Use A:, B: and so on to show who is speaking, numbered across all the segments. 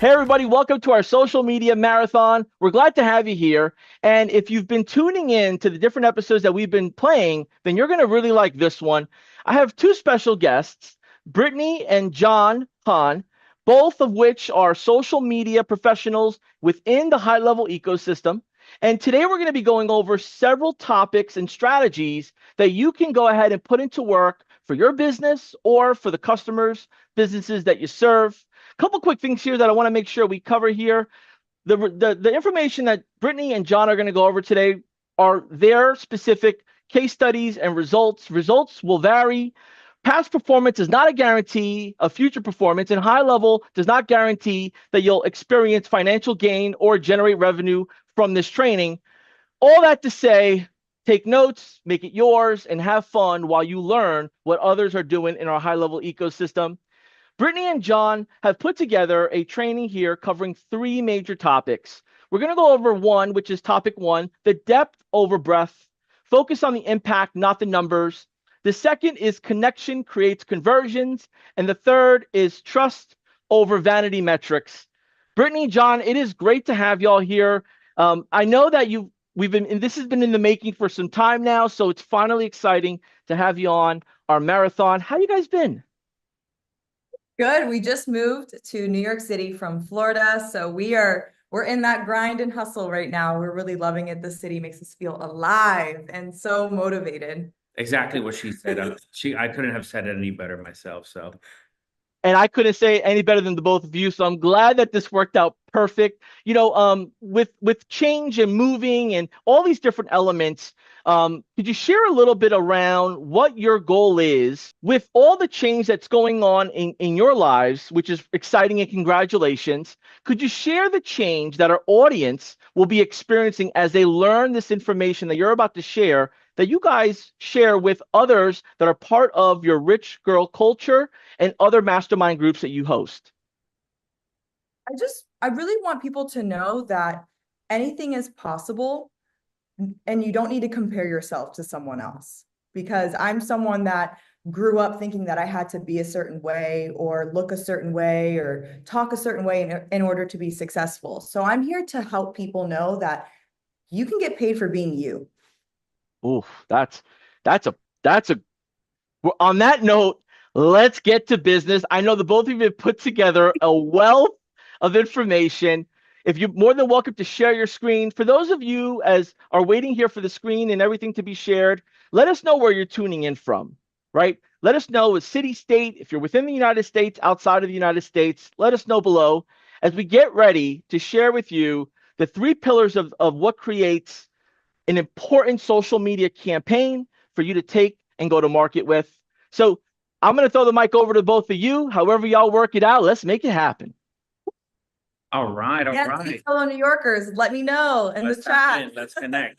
A: Hey, everybody, welcome to our social media marathon. We're glad to have you here. And if you've been tuning in to the different episodes that we've been playing, then you're going to really like this one. I have two special guests, Brittany and John Hahn, both of which are social media professionals within the high level ecosystem. And today we're going to be going over several topics and strategies that you can go ahead and put into work for your business or for the businesses that you serve. Couple quick things here that I want to make sure we cover here. The information that Brittany and John are going to go over today are their specific case studies and results. Results will vary. Past performance is not a guarantee of future performance, and high level does not guarantee that you'll experience financial gain or generate revenue from this training. All that to say, take notes, make it yours, and have fun while you learn what others are doing in our high level ecosystem. Brittany and John have put together a training here covering three major topics. We're going to go over one, which is topic one, the depth over breadth. Focus on the impact, not the numbers. The second is connection creates conversions. And the third is trust over vanity metrics. Brittany, John, it is great to have y'all here. I know that this has been in the making for some time now, so it's finally exciting to have you on our marathon. How you guys been?
B: Good. We just moved to New York City from Florida, so we're in that grind and hustle right now. We're really loving it. The city makes us feel alive and so motivated.
C: Exactly what she said. I couldn't have said it any better myself. So
A: And I couldn't say any better than the both of you. So I'm glad that this worked out perfect. With change and moving and all these different elements, could you share a little bit around what your goal is with all the change that's going on in your lives, which is exciting and congratulations? Could you share the change that our audience will be experiencing as they learn this information that you're about to share, that you guys share with others that are part of your rich girl culture and other mastermind groups that you host?
B: I really want people to know that anything is possible and you don't need to compare yourself to someone else, because I'm someone that grew up thinking that I had to be a certain way or look a certain way or talk a certain way in order to be successful. So I'm here to help people know that you can get paid for being you.
A: Oof, that's a that's a well, on that note, let's get to business. I know the both of you have put together a wealth of information. If you're more than welcome to share your screen. For those of you as are waiting here for the screen and everything to be shared, let us know where you're tuning in from, right? Let us know with city, state, if you're within the United States, outside of the United States, let us know below as we get ready to share with you the three pillars of what creates an important social media campaign for you to take and go to market with. So I'm going to throw the mic over to both of you. However y'all work it out, let's make it happen.
C: all right, all
B: Yes,
C: right.
B: fellow New Yorkers, let me know in the
C: Let's tap in.
B: chat.
C: Let's connect.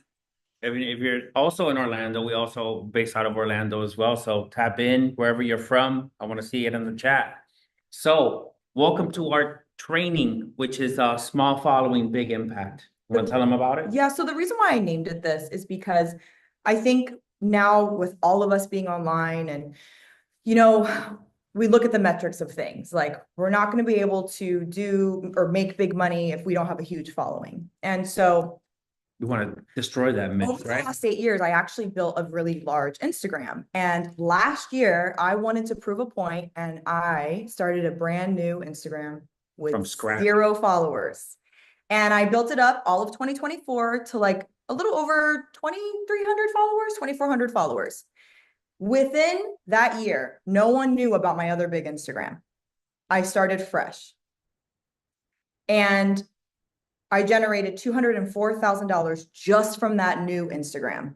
C: If you're also in Orlando, we also based out of Orlando as well. So tap in wherever you're from. I want to see it in the chat. So welcome to our training, which is a small following, big impact. You want to tell them about it?
B: Yeah, so the reason why I named it this is because I think now with all of us being online and, you know, we look at the metrics of things. Like, we're not going to be able to do or make big money if we don't have a huge following. And so
C: We want to destroy that myth,
B: over the
C: right?
B: last 8 years, I actually built a really large Instagram. And last year, I wanted to prove a point, and I started a brand new Instagram
C: From
B: with
C: scratch.
B: 0 followers. And I built it up all of 2024 to like a little over 2,300 followers, 2,400 followers. Within that year, no one knew about my other big Instagram. I started fresh. And I generated $204,000 just from that new Instagram.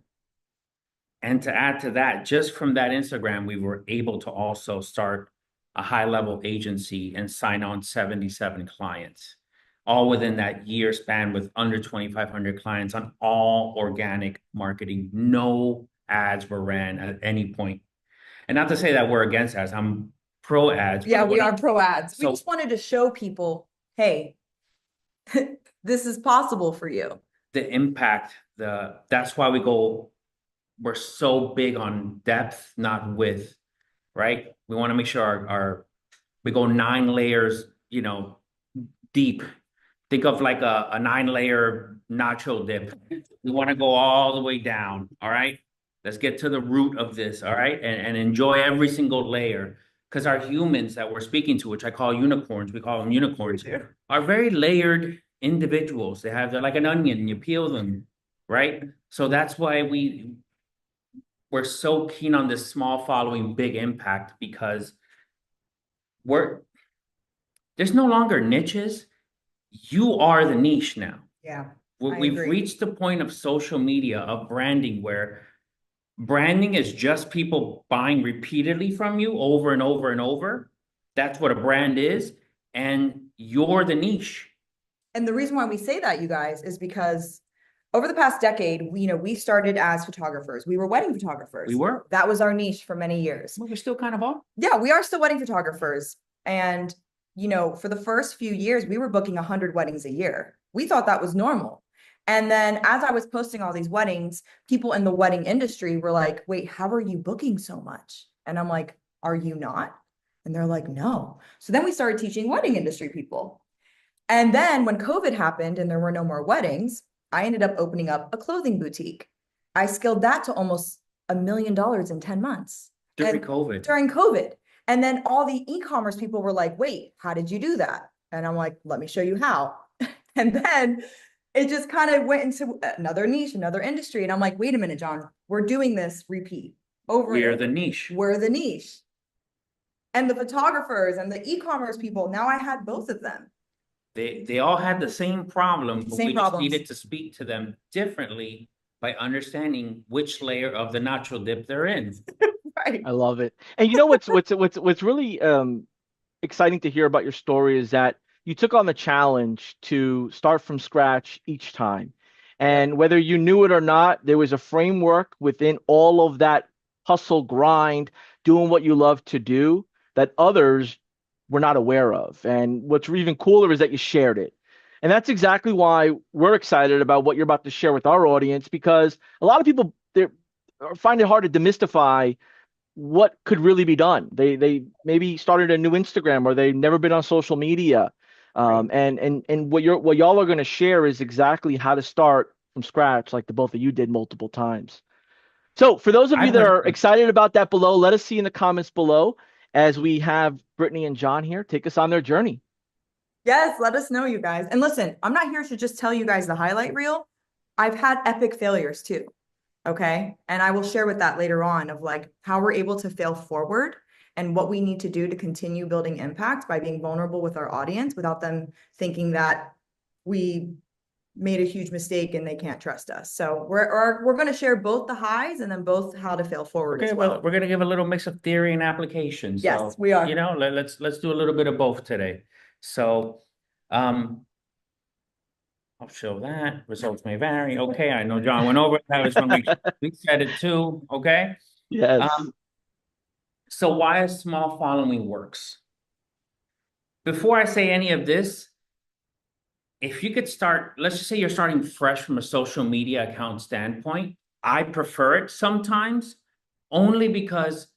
C: And to add to that, just from that Instagram, we were able to also start a high level agency and sign on 77 clients, all within that year span with under 2,500 clients on all organic marketing. No ads were ran at any point. And not to say that we're against ads, I'm pro ads.
B: Yeah, we are pro ads. We
C: So
B: just wanted to show people, hey, this is possible for you.
C: the impact, that's why we're so big on depth, not width, right? We want to make sure we go 9 layers, deep. Think of like a 9-layer nacho dip. We want to go all the way down. All right. Let's get to the root of this. All right. And enjoy every single layer. Because our humans that we're speaking to, which I call unicorns, we call them unicorns, are very layered individuals. They're like an onion, you peel them, right? So that's why we're so keen on this small following, big impact, because there's no longer niches. You are the niche now.
B: Yeah,
C: We've
B: agree.
C: reached the point of social media, of branding, where branding is just people buying repeatedly from you over and over and over. That's what a brand is. And you're the niche.
B: And the reason why we say that, you guys, is because over the past decade, we started as photographers. We were wedding photographers.
C: We were.
B: That was our niche for many years.
C: Well, we're still kind of on.
B: Yeah, we are still wedding photographers. And, for the first few years, we were booking 100 weddings a year. We thought that was normal. And then as I was posting all these weddings, people in the wedding industry were like, wait, how are you booking so much? And I'm like, are you not? And they're like, no. So then we started teaching wedding industry people. And then when COVID happened and there were no more weddings, I ended up opening up a clothing boutique. I scaled that to almost $1 million in 10 months.
C: During COVID.
B: During COVID. And then all the e-commerce people were like, wait, how did you do that? And I'm like, let me show you how. And then it just kind of went into another niche, another industry. And I'm like, wait a minute, John, we're doing this repeat over.
C: We're the niche.
B: We're the niche. And the photographers and the e-commerce people, now I had both of them.
C: They all had the same problem, but
B: Same
C: we
B: problems.
C: just needed to speak to them differently by understanding which layer of the nacho dip they're in.
B: Right.
A: I love it. And you know what's really exciting to hear about your story is that you took on the challenge to start from scratch each time. And whether you knew it or not, there was a framework within all of that hustle, grind, doing what you love to do that others were not aware of. And what's even cooler is that you shared it. And that's exactly why we're excited about what you're about to share with our audience, because a lot of people find it hard to demystify what could really be done. They maybe started a new Instagram, or they've never been on social media. And what y'all are going to share is exactly how to start from scratch, like the both of you did multiple times. So for those of you that are excited about that below, let us see in the comments below as we have Brittani and John here take us on their journey.
B: Yes, let us know, you guys. And listen, I'm not here to just tell you guys the highlight reel. I've had epic failures too. Okay. And I will share with that later on of like how we're able to fail forward and what we need to do to continue building impact by being vulnerable with our audience without them thinking that we made a huge mistake and they can't trust us. So we're going to share both the highs and then both how to fail forward as well.
C: We're going to give a little mix of theory and application.
B: Yes,
C: so,
B: we are.
C: Let's do a little bit of both today. So, I'll show that. Results may vary. Okay, I know John went over that. I just want to we said it too. Okay.
A: Yes.
C: So why a small following works? Before I say any of this, if you could start, let's just say you're starting fresh from a social media account standpoint, I prefer it sometimes only because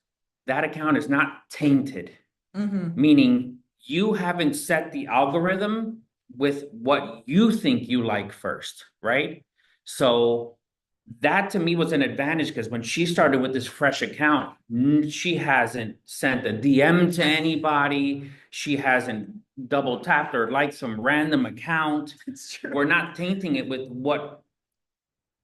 C: that account is not tainted. Meaning you haven't set the algorithm with what you think you like first, right? So that to me was an advantage, because when she started with this fresh account, she hasn't sent a DM to anybody. She hasn't double tapped or liked some random account. We're not tainting it with what,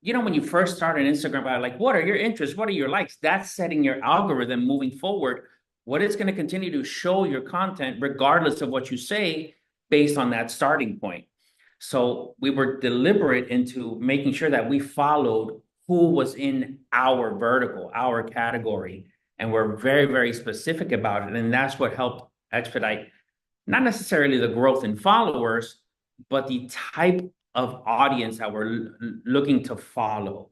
C: when you first start an Instagram, like, what are your interests? What are your likes? That's setting your algorithm moving forward. What it's going to continue to show your content, regardless of what you say, based on that starting point. So we were deliberate into making sure that we followed who was in our vertical, our category, and we're very, very specific about it. And that's what helped expedite not necessarily the growth in followers, but the type of audience that we're looking to follow.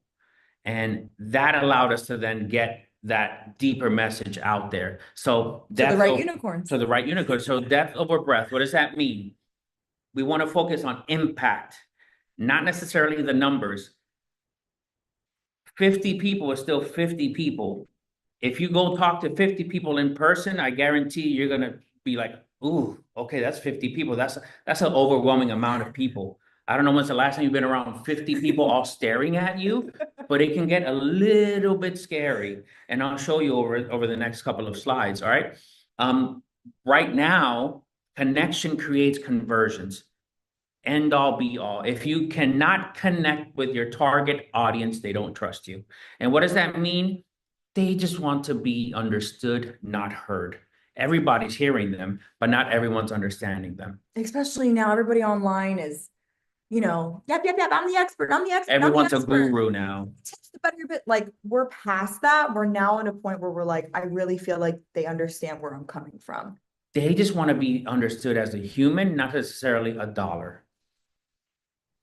C: And that allowed us to then get that deeper message out there. So
B: to the right unicorns.
C: So the right unicorn. So depth over breadth. What does that mean? We want to focus on impact, not necessarily the numbers. 50 people is still 50 people. If you go talk to 50 people in person, I guarantee you're going to be like, ooh, Okay, that's 50 people. That's an overwhelming amount of people. I don't know when's the last time you've been around 50 people all staring at you, but it can get a little bit scary. And I'll show you over the next couple of slides. All right. Um, right now, connection creates conversions. End all be all. If you cannot connect with your target audience, they don't trust you. And what does that mean? They just want to be understood, not heard. Everybody's hearing them, but not everyone's understanding them.
B: Especially now, everybody online is, yep, I'm the expert, I'm the expert, I'm the
C: Everyone's a
B: expert.
C: guru now.
B: Teach the better bit. Like, we're past that. We're now in a point where we're like, I really feel like they understand where I'm coming from.
C: They just want to be understood as a human, not necessarily a dollar.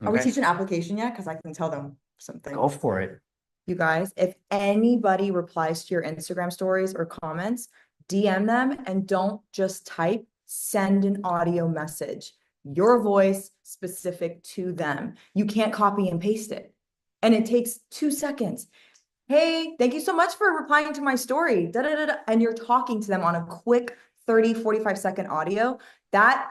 B: Are we
C: Okay?
B: teaching application yet? Because I can tell them something.
C: Go for it.
B: You guys, if anybody replies to your Instagram stories or comments, DM them and don't just type, send an audio message. Your voice specific to them. You can't copy and paste it. And it takes 2 seconds. Hey, thank you so much for replying to my story. Da, da, da, da. And you're talking to them on a quick 30, 45-second audio. That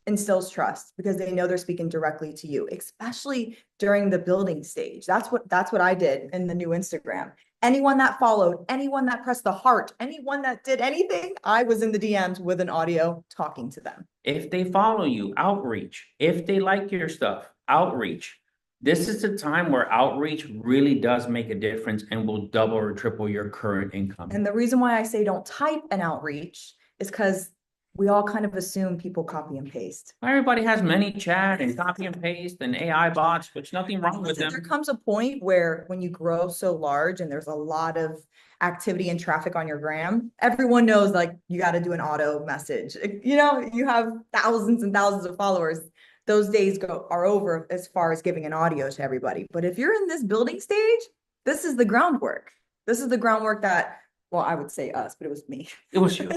B: instills trust because they know they're speaking directly to you, especially during the building stage. That's what I did in the new Instagram. Anyone that followed, anyone that pressed the heart, anyone that did anything, I was in the DMs with an audio talking to them.
C: If they follow you, outreach. If they like your stuff, outreach. This is the time where outreach really does make a difference and will double or triple your current income.
B: And the reason why I say don't type an outreach is because we all kind of assume people copy and paste.
C: Everybody has ManyChat and copy and paste and AI bots, which nothing wrong with them.
B: There comes a point where when you grow so large and there's a lot of activity and traffic on your gram, everyone knows like you got to do an auto message. You have thousands and thousands of followers. Those days are over as far as giving an audio to everybody. But if you're in this building stage, this is the groundwork. This is the groundwork that, well, I would say us, but it was me.
C: It was you.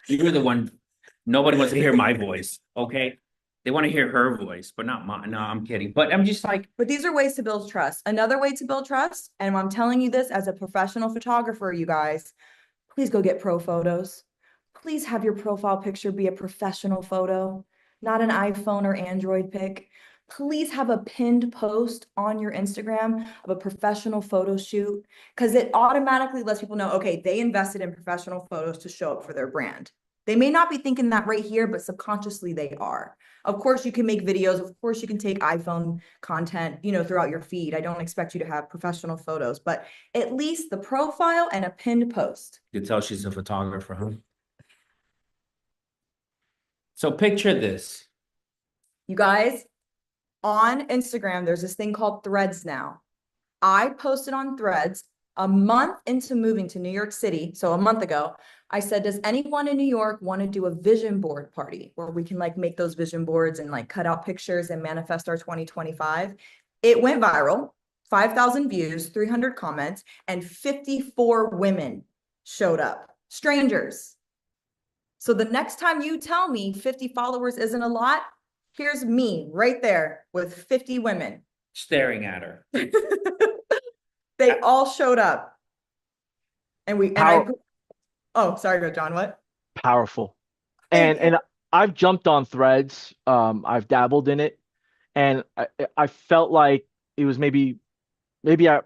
C: You were the one. Nobody wants to hear my voice. Okay. They want to hear her voice, but not mine. No, I'm kidding. But I'm just like,
B: but these are ways to build trust. Another way to build trust, and I'm telling you this as a professional photographer, you guys, please go get pro photos. Please have your profile picture be a professional photo, not an iPhone or Android pic. Please have a pinned post on your Instagram of a professional photo shoot because it automatically lets people know, okay, they invested in professional photos to show up for their brand. They may not be thinking that right here, but subconsciously they are. Of course, you can make videos. Of course, you can take iPhone content, throughout your feed. I don't expect you to have professional photos, but at least the profile and a pinned post.
C: you can tell she's a photographer, huh? So picture this.
B: You guys, on Instagram, there's this thing called Threads now. I posted on Threads a month into moving to New York City. So a month ago, I said, does anyone in New York want to do a vision board party where we can make those vision boards and cut out pictures and manifest our 2025? It went viral, 5,000 views, 300 comments, and 54 women showed up, strangers. So the next time you tell me 50 followers isn't a lot, here's me right there with 50 women.
C: Staring at her.
B: They all showed up. Oh, sorry, John, what?
A: Powerful. And I've jumped on Threads. I've dabbled in it, and I felt like it was maybe I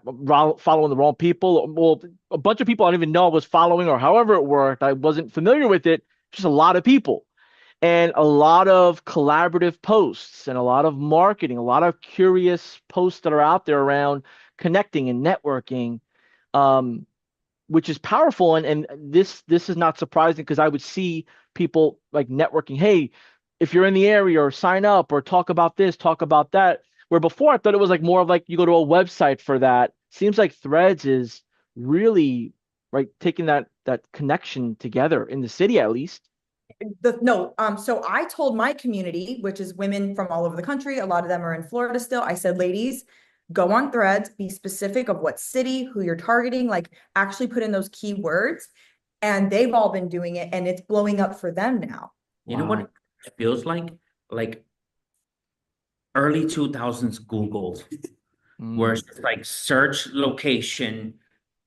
A: following the wrong people. Well, a bunch of people I don't even know I was following, or however it worked. I wasn't familiar with it. Just a lot of people, and a lot of collaborative posts, and a lot of marketing, a lot of curious posts that are out there around connecting and networking. Which is powerful. And this is not surprising because I would see people networking. Hey, if you're in the area, or sign up, or talk about this, talk about that. Where before I thought it was more of you go to a website for that. Seems like Threads is really taking that connection together in the city, at least.
B: So I told my community, which is women from all over the country, a lot of them are in Florida still. I said, ladies, go on Threads, be specific of what city, who you're targeting, actually put in those keywords. And they've all been doing it, and it's blowing up for them now.
C: You know what it feels like? Like early 2000s Google, where it's just search location,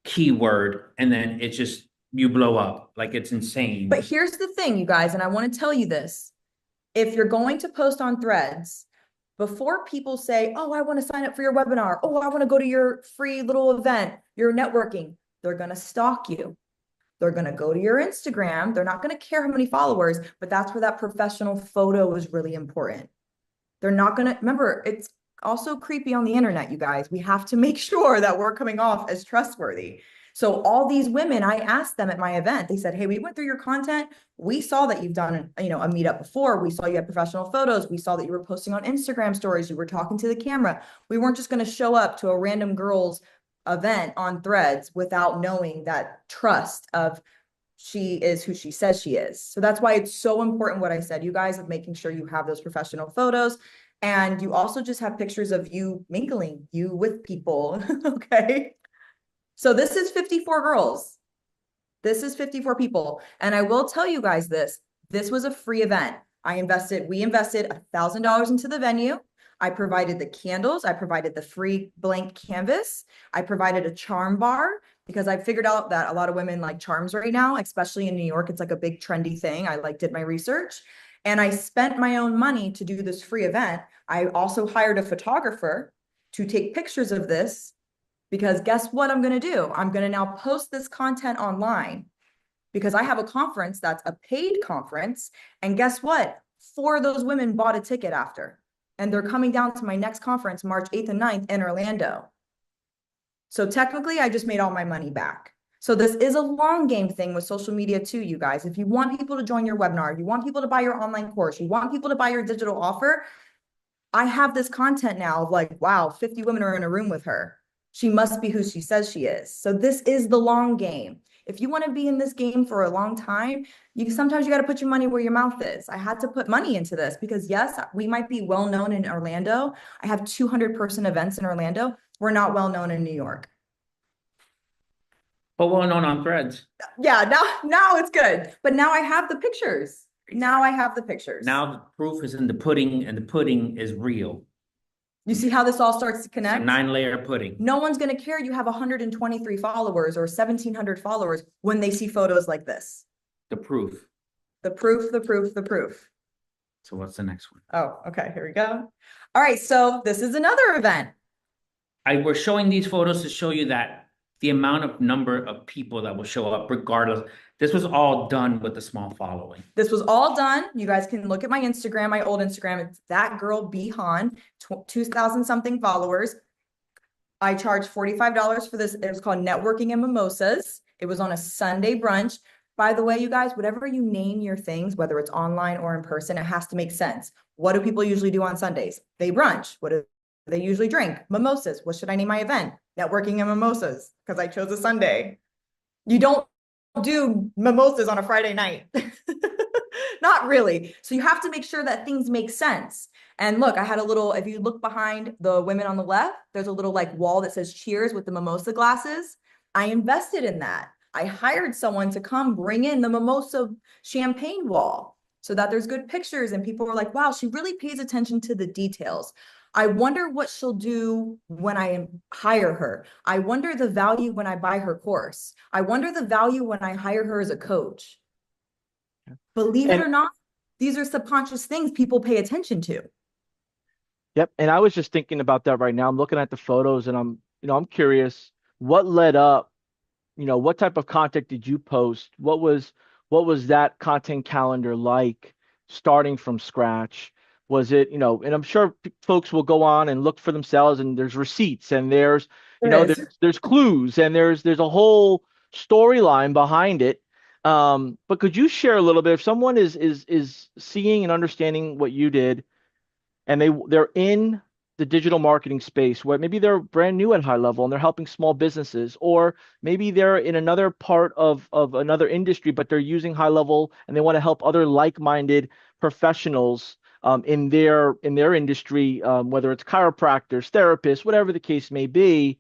C: keyword, and then it's just, you blow up. It's insane.
B: But here's the thing, you guys, and I want to tell you this. if you're going to post on Threads, before people say, oh, I want to sign up for your webinar, oh, I want to go to your free little event, your networking, they're going to stalk you. They're going to go to your Instagram. They're not going to care how many followers, but that's where that professional photo is really important. They're not going to, remember, it's also creepy on the internet, you guys. We have to make sure that we're coming off as trustworthy. So all these women, I asked them at my event, they said, hey, we went through your content. We saw that you've done, a meetup before. We saw you had professional photos. We saw that you were posting on Instagram stories. You were talking to the camera. We weren't just going to show up to a random girl's event on Threads without knowing that trust of she is who she says she is. So that's why it's so important what I said, you guys, of making sure you have those professional photos. And you also just have pictures of you mingling, you with people. Okay. So this is 54 girls. This is 54 people. And I will tell you guys this was a free event. We invested $1,000 into the venue. I provided the candles. I provided the free blank canvas. I provided a charm bar because I figured out that a lot of women like charms right now, especially in New York. It's like a big trendy thing. I did my research and I spent my own money to do this free event. I also hired a photographer to take pictures of this because guess what I'm going to do? I'm going to now post this content online because I have a conference that's a paid conference. And guess what? 4 of those women bought a ticket after. And they're coming down to my next conference, March 8th and 9th in Orlando. So technically, I just made all my money back. So this is a long game thing with social media too, you guys. If you want people to join your webinar, you want people to buy your online course, you want people to buy your digital offer, I have this content now of like, wow, 50 women are in a room with her. She must be who she says she is. So this is the long game. If you want to be in this game for a long time, sometimes you got to put your money where your mouth is. I had to put money into this because yes, we might be well known in Orlando. I have 200-person events in Orlando. We're not well known in New York.
C: But well known on Threads.
B: Yeah, now it's good. But now I have the pictures. Now I have the pictures.
C: Now the proof is in the pudding, and the pudding is real.
B: You see how this all starts to
C: It's a
B: connect?
C: 9-layer pudding.
B: No one's going to care you have 123 followers or 1,700 followers when they see photos like this.
C: The proof.
B: The proof, the proof, the proof.
C: So what's the next one?
B: Oh, okay, here we go. All right, so this is another event.
C: We're showing these photos to show you that the amount of number of people that will show up regardless. This was all done with a small following.
B: This was all done. You guys can look at my Instagram, my old Instagram. It's that girl B Han, 2,000 something followers. I charged $45 for this. It was called Networking and Mimosas. It was on a Sunday brunch. By the way, you guys, whatever you name your things, whether it's online or in person, it has to make sense. What do people usually do on Sundays? They brunch. What do they usually drink? Mimosas. What should I name my event? Networking and Mimosas, because I chose a Sunday. You don't do mimosas on a Friday night. Not really. So you have to make sure that things make sense. And look, I had a little, if you look behind the women on the left, there's a little like wall that says cheers with the mimosa glasses. I invested in that. I hired someone to come bring in the mimosa champagne wall so that there's good pictures and people were like, wow, she really pays attention to the details. I wonder what she'll do when I hire her. I wonder the value when I buy her course. I wonder the value when I hire her as a coach. Believe it or not, these are subconscious things people pay attention to.
A: Yep. And I was just thinking about that right now. I'm looking at the photos and I'm curious what led up, what type of content did you post? What was that content calendar like starting from scratch? Was it, and I'm sure folks will go on and look for themselves and there's receipts and there's clues and there's a whole storyline behind it. But could you share a little bit if someone is seeing and understanding what you did and they're in the digital marketing space where maybe they're brand new at high level and they're helping small businesses, or maybe they're in another part of another industry, but they're using high level and they want to help other like-minded professionals in their industry, whether it's chiropractors, therapists, whatever the case may be.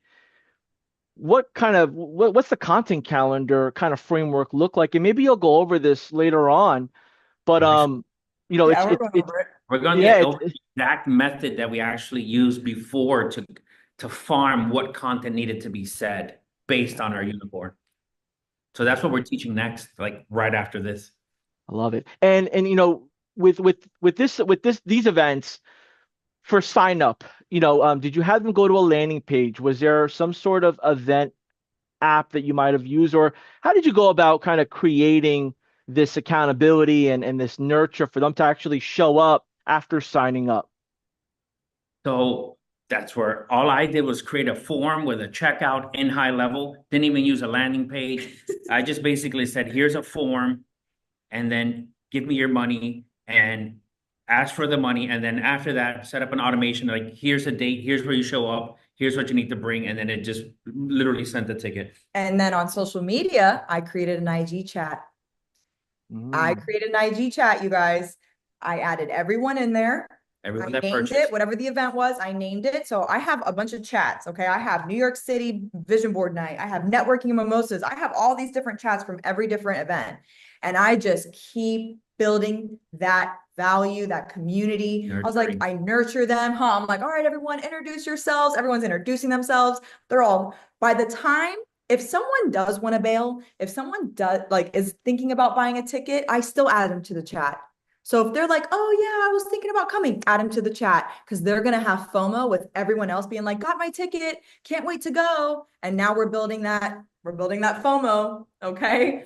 A: What's the content calendar kind of framework look like? And maybe you'll go over this later on, but
C: we're going to get over the exact method that we actually used before to farm what content needed to be said based on our unicorn. So that's what we're teaching next, like right after this.
A: I love it. And these events for sign up, did you have them go to a landing page? Was there some sort of event app that you might have used, or how did you go about kind of creating this accountability and this nurture for them to actually show up after signing up?
C: So that's where all I did was create a form with a checkout in high level. Didn't even use a landing page. I just basically said, here's a form, and then give me your money and ask for the money. And then after that, set up an automation, like here's a date, here's where you show up, here's what you need to bring. And then it just literally sent the ticket.
B: And then on social media, I created an IG chat. I created an IG chat, you guys. I added everyone in there.
C: Everyone
B: I
C: that
B: named
C: purchased.
B: it, whatever the event was, I named it. So I have a bunch of chats. Okay. I have New York City Vision Board Night. I have networking and mimosas. I have all these different chats from every different event. And I just keep building that value, that community.
C: Nurturing.
B: I was like, I nurture them. I'm like, all right, everyone, introduce yourselves. Everyone's introducing themselves. They're all, by the time, if someone does want to bail, if someone does is thinking about buying a ticket, I still add them to the chat. So if they're like, oh yeah, I was thinking about coming, add them to the chat, because they're going to have FOMO with everyone else being like, got my ticket, can't wait to go. And now we're building that FOMO. Okay.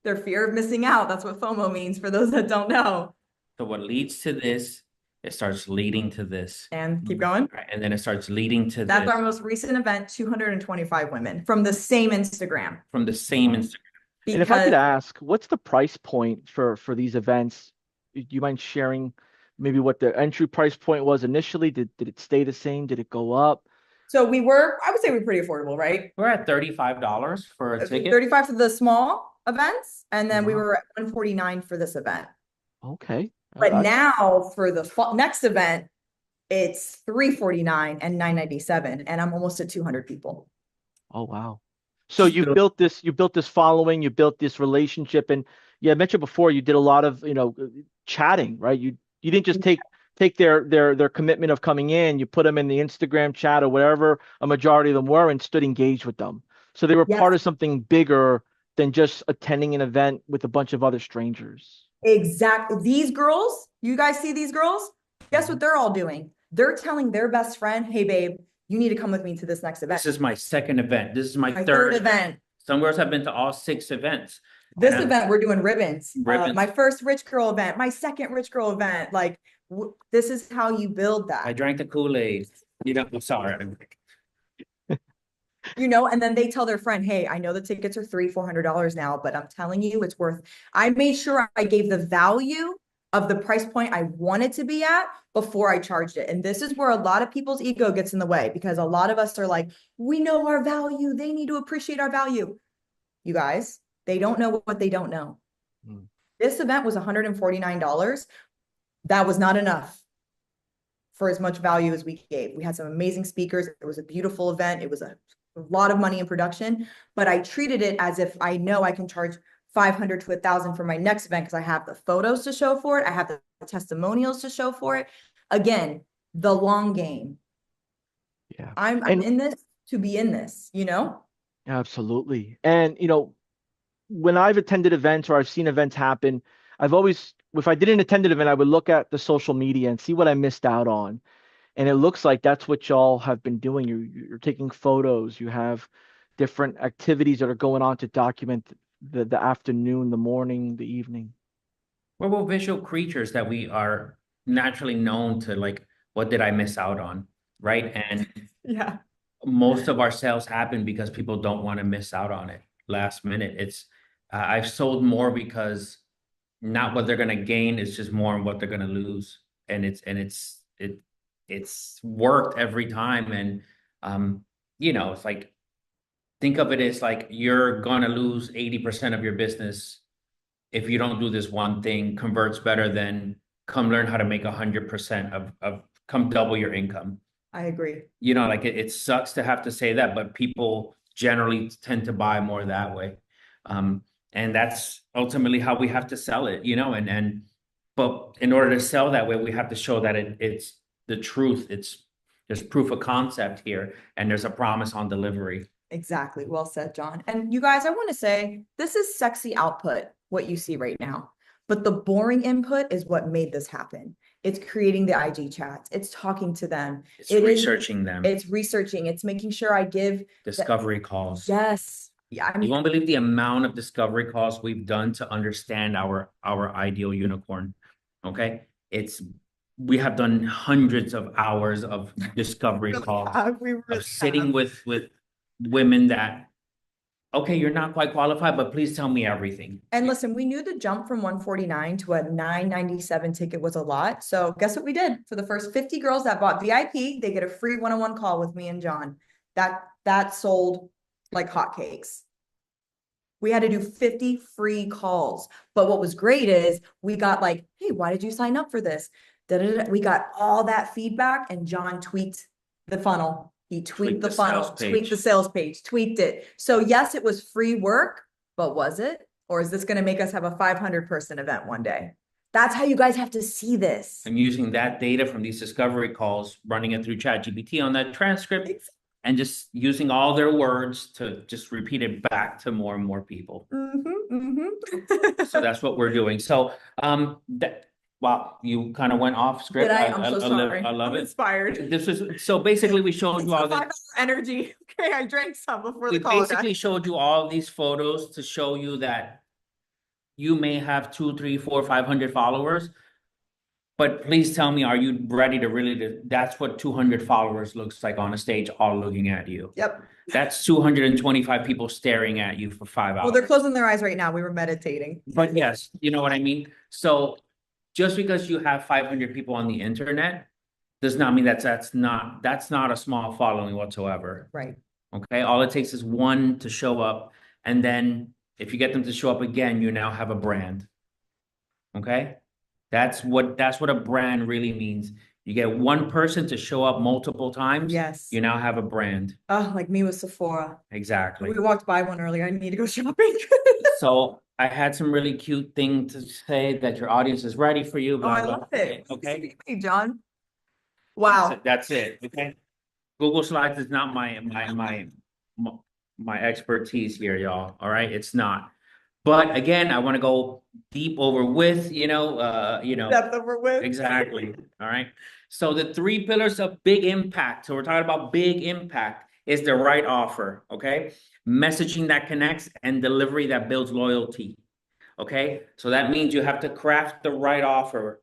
B: Their fear of missing out. That's what FOMO means for those that don't know.
C: So what leads to this, it starts leading to this.
B: And keep going.
C: Right. And then it starts leading to
B: That's
C: this.
B: our most recent event, 225 women from the same Instagram.
C: From the same Instagram.
A: And if I could ask, what's the price point for these events? Do you mind sharing maybe what the entry price point was initially? Did it stay the same? Did it go up?
B: So I would say we're pretty affordable, right?
C: We're at $35 for a ticket.
B: 35 for the small events, and then we were at 149 for this event.
A: Okay.
B: But now for the next event, it's 349 and 997, and I'm almost at 200 people.
A: Oh wow. So you built this following, you built this relationship, and yeah, I mentioned before you did a lot of, chatting, right? You didn't just take their commitment of coming in, you put them in the Instagram chat or wherever a majority of them were and stood engaged with them. So they were part of something bigger than just attending an event with a bunch of other strangers.
B: Exactly. These girls, you guys see these girls? Guess what they're all doing? They're telling their best friend, hey babe, you need to come with me to this next event.
C: This is my second event. This is my
B: third event.
C: Some girls have been to all 6 events.
B: This event, we're doing ribbons.
C: Ribbons.
B: My first rich girl event, my second rich girl event. This is how you build that.
C: I drank the Kool-Aid. I'm sorry.
B: And then they tell their friend, hey, I know the tickets are $300-$400 now, but I'm telling you, it's worth. I made sure I gave the value of the price point I wanted to be at before I charged it. And this is where a lot of people's ego gets in the way, because a lot of us are like, we know our value. They need to appreciate our value. You guys, they don't know what they don't know. This event was $149. That was not enough for as much value as we gave. We had some amazing speakers. It was a beautiful event. It was a lot of money in production, but I treated it as if I know I can charge $500 to $1,000 for my next event, because I have the photos to show for it. I have the testimonials to show for it. Again, the long game. Yeah. I'm in this to be in this,
A: Absolutely. And, when I've attended events or I've seen events happen, I've always, if I didn't attend an event, I would look at the social media and see what I missed out on. And it looks like that's what y'all have been doing. You're taking photos. You have different activities that are going on to document the afternoon, the morning, the evening.
C: We're visual creatures that we are naturally known to, what did I miss out on, right? And most of our sales happen because people don't want to miss out on it last minute. It's I've sold more because not what they're going to gain, it's just more on what they're going to lose. And it's worked every time. And it's like, think of it as like you're going to lose 80% of your business if you don't do this one thing. Converts better than come learn how to make 100% of come double your income.
B: I agree.
C: It sucks to have to say that, but people generally tend to buy more that way. And that's ultimately how we have to sell it, but in order to sell that way, we have to show that it's the truth. There's proof of concept here, and there's a promise on delivery.
B: Exactly. Well said, John. And you guys, I want to say this is sexy output, what you see right now. But the boring input is what made this happen. It's creating the IG chats. It's talking to them.
C: It's
B: It is-
C: researching them,
B: It's researching. It's making sure I give.
C: discovery calls.
B: Yes. Yeah. I
C: You
B: mean,
C: won't believe the amount of discovery calls we've done to understand our ideal unicorn. Okay, we have done hundreds of hours of discovery calls
B: we really
C: of sitting
B: have.
C: with women that, okay, you're not quite qualified, but please tell me everything.
B: And listen, we knew the jump from 149 to a 997 ticket was a lot. So guess what we did? For the first 50 girls that bought VIP, they get a free one-on-one call with me and John. That sold like hotcakes. We had to do 50 free calls. But what was great is we got like, hey, why did you sign up for this? Da-da-da. We got all that feedback, and John tweaked the funnel. He tweaked the funnel, tweaked the sales page, tweaked it. So yes, it was free work, but was it? Or is this going to make us have a 500-person event one day? That's how you guys have to see this.
C: I'm using that data from these discovery calls, running it through ChatGPT on that transcript, and just using all their words to just repeat it back to more and more people. So that's what we're doing. So wow, you kind of went off script.
B: I'm so sorry.
C: I love
B: I'm
C: it.
B: inspired.
C: This is so basically we showed you all the
B: energy. Okay, I drank some before
C: we
B: the call.
C: basically showed you all these photos to show you that you may have 2, 3, 4, 500 followers. But please tell me, are you ready to really, that's what 200 followers looks like on a stage, all looking at you.
B: Yep.
C: That's 225 people staring at you for 5 hours.
B: Well, they're closing their eyes right now. We were meditating.
C: But yes, you know what I mean? So just because you have 500 people on the internet does not mean that's not a small following whatsoever.
B: Right.
C: Okay, all it takes is one to show up, and then if you get them to show up again, you now have a brand. Okay, that's what a brand really means. You get one person to show up multiple times.
B: Yes.
C: You now have a brand.
B: Oh, like me with Sephora.
C: Exactly.
B: We walked by one earlier. I need to go shopping.
C: So I had some really cute thing to say that your audience is ready for you.
B: I love it.
C: Okay.
B: Hey, John. Wow.
C: That's it. Okay. Google Slides is not my expertise here, y'all. All right, it's not. But again, I want to go deep over with,
B: Depth over width.
C: exactly. All right. So the 3 pillars of big impact. So we're talking about big impact is the right offer. Okay. Messaging that connects and delivery that builds loyalty. Okay. So that means you have to craft the right offer.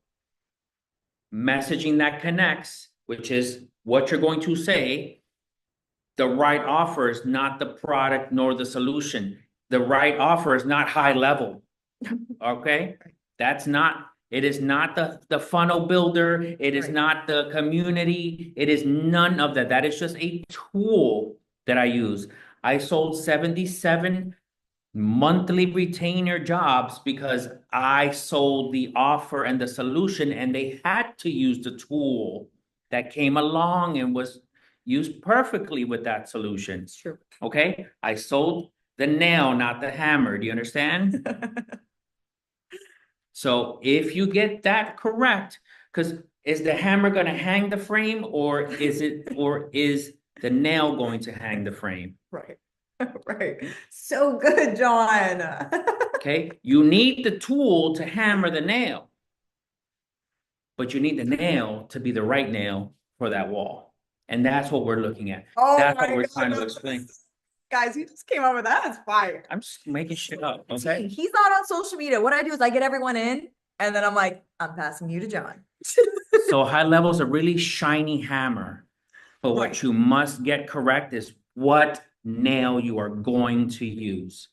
C: Messaging that connects, which is what you're going to say. The right offer is not the product nor the solution. The right offer is not high level. Okay? It is not the funnel builder. It is not the community. It is none of that. That is just a tool that I use. I sold 77 monthly retainer jobs because I sold the offer and the solution, and they had to use the tool that came along and was used perfectly with that solution.
B: It's true.
C: Okay? I sold the nail, not the hammer. Do you understand? So if you get that correct, because is the hammer going to hang the frame, or is the nail going to hang the frame?
B: Right. Right. So good, John.
C: Okay. You need the tool to hammer the nail, but you need the nail to be the right nail for that wall. And that's what we're looking at.
B: Oh,
C: that's what we're trying to explain.
B: Guys, you just came up with that. It's fire.
C: I'm just making shit up. Okay.
B: He's not on social media. What I do is I get everyone in, and then I'm like, I'm passing you to John.
C: So high level is a really shiny hammer, but what you must get correct is what nail you are going to use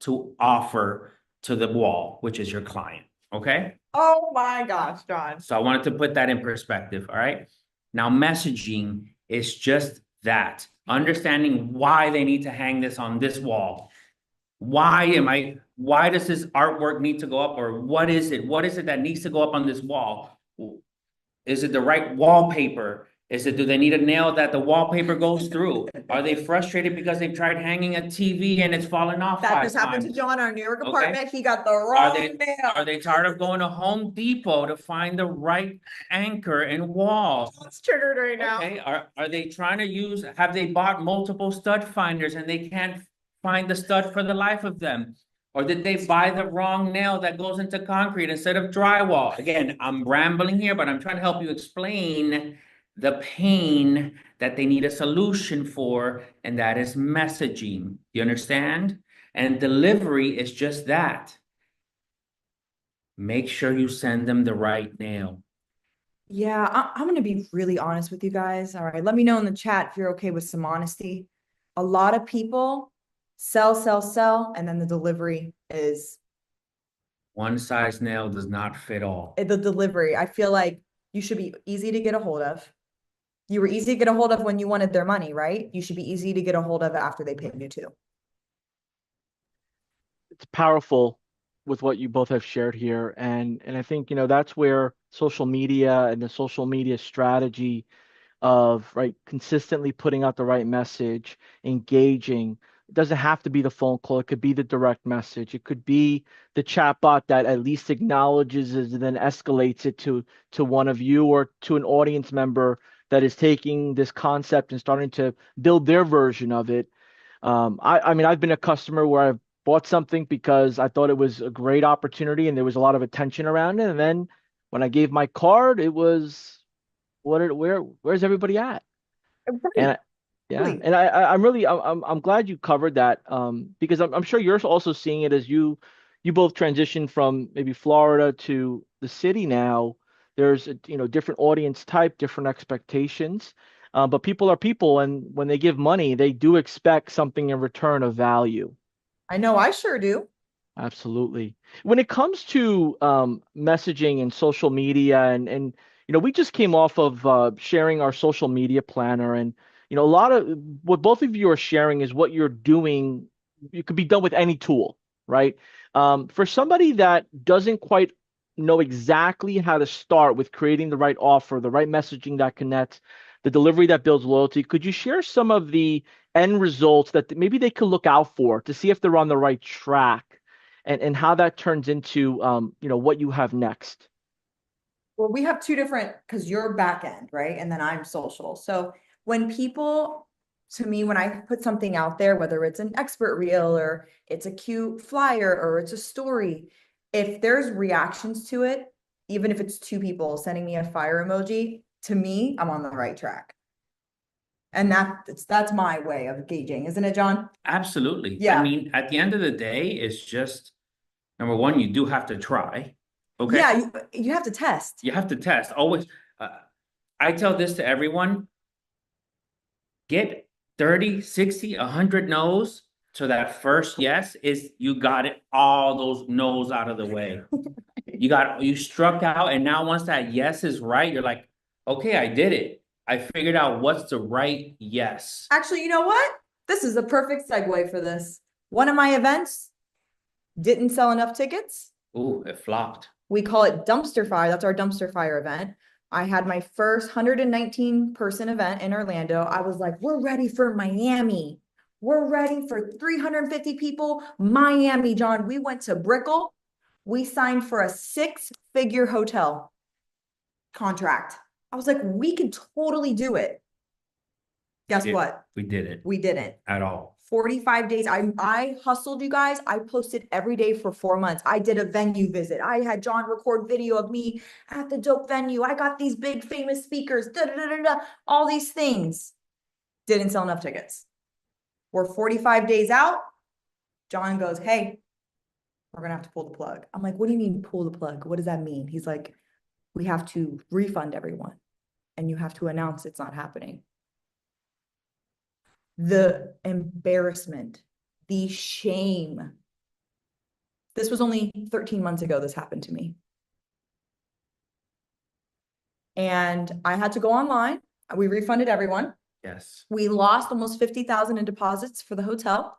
C: to offer to the wall, which is your client. Okay.
B: Oh my gosh, John.
C: So I wanted to put that in perspective. All right. Now, messaging is just that. Understanding why they need to hang this on this wall. Why does this artwork need to go up, or what is it? What is it that needs to go up on this wall? Is it the right wallpaper? Do they need a nail that the wallpaper goes through? Are they frustrated because they've tried hanging a TV and it's fallen off?
B: That just happened to John, our New York apartment. He got the wrong nail.
C: Are they tired of going to Home Depot to find the right anchor and wall?
B: It's triggered right now.
C: Okay. Are they trying to have they bought multiple stud finders and they can't find the stud for the life of them? Or did they buy the wrong nail that goes into concrete instead of drywall? Again, I'm rambling here, but I'm trying to help you explain the pain that they need a solution for, and that is messaging. You understand? And delivery is just that. Make sure you send them the right nail.
B: Yeah, I'm going to be really honest with you guys. All right. Let me know in the chat if you're okay with some honesty. A lot of people sell, sell, sell, and then the delivery is
C: One size nail does not fit all.
B: the delivery. I feel like you should be easy to get a hold of. You were easy to get a hold of when you wanted their money, right? You should be easy to get a hold of after they paid you too.
A: It's powerful with what you both have shared here, and I think that's where social media and the social media strategy of right consistently putting out the right message, engaging. It doesn't have to be the phone call. It could be the direct message. It could be the chatbot that at least acknowledges it and then escalates it to one of you or to an audience member that is taking this concept and starting to build their version of it. I mean, I've been a customer where I've bought something because I thought it was a great opportunity and there was a lot of attention around it. And then when I gave my card, it was where's everybody at?
B: Right.
A: And yeah,
B: Really.
A: and I'm really I'm glad you covered that because I'm sure you're also seeing it as you both transition from maybe Florida to the city now. There's a, different audience type, different expectations, but people are people, and when they give money, they do expect something in return of value.
B: I know I sure do.
A: Absolutely. When it comes to messaging and social media, and we just came off of sharing our social media planner, and a lot of what both of you are sharing is what you're doing. It could be done with any tool, right? For somebody that doesn't quite know exactly how to start with creating the right offer, the right messaging that connects, the delivery that builds loyalty, could you share some of the end results that maybe they could look out for to see if they're on the right track? And how that turns into what you have next.
B: Well, we have two different, because you're back end, right? And then I'm social. So when people, to me, when I put something out there, whether it's an expert reel or it's a cute flyer or it's a story, if there's reactions to it, even if it's two people sending me a fire emoji, to me, I'm on the right track. And that's my way of gauging, isn't it, John?
C: Absolutely.
B: Yeah.
C: I mean, at the end of the day, it's just number one, you do have to try. Okay.
B: Yeah, you have to test.
C: You have to test. Always. I tell this to everyone. Get 30, 60, 100 no's. So that first yes is you got it, all those no's out of the way. You struck out, and now once that yes is right, you're like, okay, I did it. I figured out what's the right yes.
B: Actually, you know what? This is a perfect segue for this. One of my events didn't sell enough tickets.
C: Ooh, it flopped.
B: We call it dumpster fire. That's our dumpster fire event. I had my first 119 person event in Orlando. I was like, we're ready for Miami. We're ready for 350 people. Miami, John. We went to Brickell. We signed for a 6-figure hotel contract. I was like, we can totally do it. Guess what?
C: We did it.
B: We didn't.
C: At all.
B: 45 days. I hustled, you guys. I posted every day for 4 months. I did a venue visit. I had John record video of me at the dope venue. I got these big famous speakers, all these things. Didn't sell enough tickets. We're 45 days out. John goes, hey, we're going to have to pull the plug. I'm like, what do you mean pull the plug? What does that mean? He's like, we have to refund everyone and you have to announce it's not happening. The embarrassment, the shame. This was only 13 months ago this happened to me. And I had to go online. We refunded everyone.
C: Yes.
B: We lost almost 50,000 in deposits for the hotel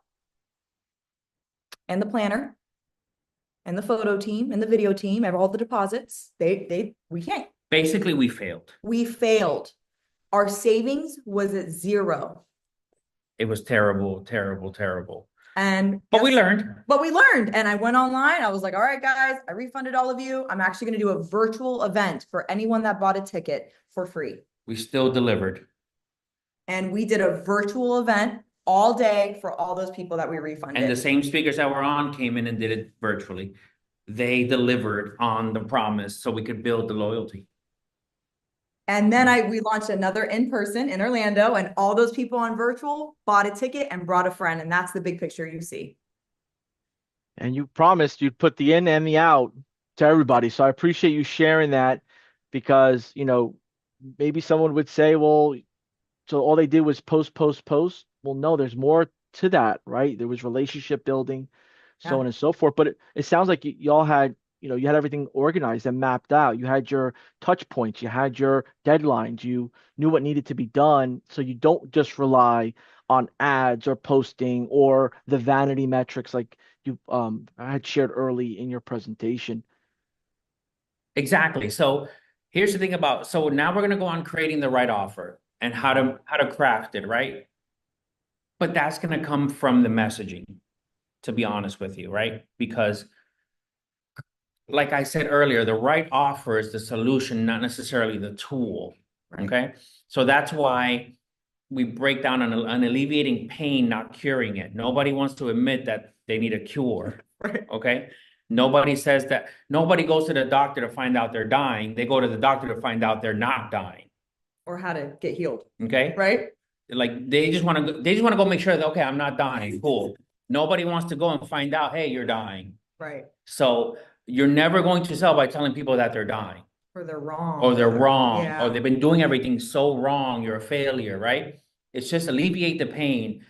B: and the planner and the photo team and the video team, all the deposits. We can't.
C: Basically, we failed.
B: We failed. Our savings was at 0.
C: It was terrible, terrible, terrible.
B: But
C: we learned.
B: And I went online. I was like, all right, guys, I refunded all of you. I'm actually going to do a virtual event for anyone that bought a ticket for free.
C: We still delivered.
B: And we did a virtual event all day for all those people that we refunded.
C: And the same speakers that were on came in and did it virtually. They delivered on the promise so we could build the loyalty.
B: And then we launched another in-person in Orlando, and all those people on virtual bought a ticket and brought a friend. And that's the big picture you see.
A: And you promised you'd put the in and the out to everybody. So I appreciate you sharing that, because, maybe someone would say, well, so all they did was post, post, post. Well, no, there's more to that, right? There was relationship building, so
B: Yeah.
A: on and so forth. But it sounds like y'all had, you had everything organized and mapped out. You had your touch points, you had your deadlines, you knew what needed to be done. So you don't just rely on ads or posting or the vanity metrics like you had shared early in your presentation.
C: Exactly. So here's the thing about, so now we're going to go on creating the right offer and how to craft it, right? But that's going to come from the messaging, to be honest with you, right? Because like I said earlier, the right offer is the solution, not necessarily the tool.
B: Right.
C: Okay. So that's why we break down on alleviating pain, not curing it. Nobody wants to admit that they need a cure.
B: Right.
C: Okay. Nobody says that. Nobody goes to the doctor to find out they're dying. They go to the doctor to find out they're not dying.
B: Or how to get healed.
C: Okay.
B: Right.
C: Like they just want to go make sure that, okay, I'm not dying. Cool. Nobody wants to go and find out, hey, you're dying.
B: Right.
C: So you're never going to sell by telling people that they're dying.
B: Or they're wrong.
C: Or they're wrong.
B: Yeah.
C: Or they've been doing everything so wrong. You're a failure, right? It's just alleviate the pain.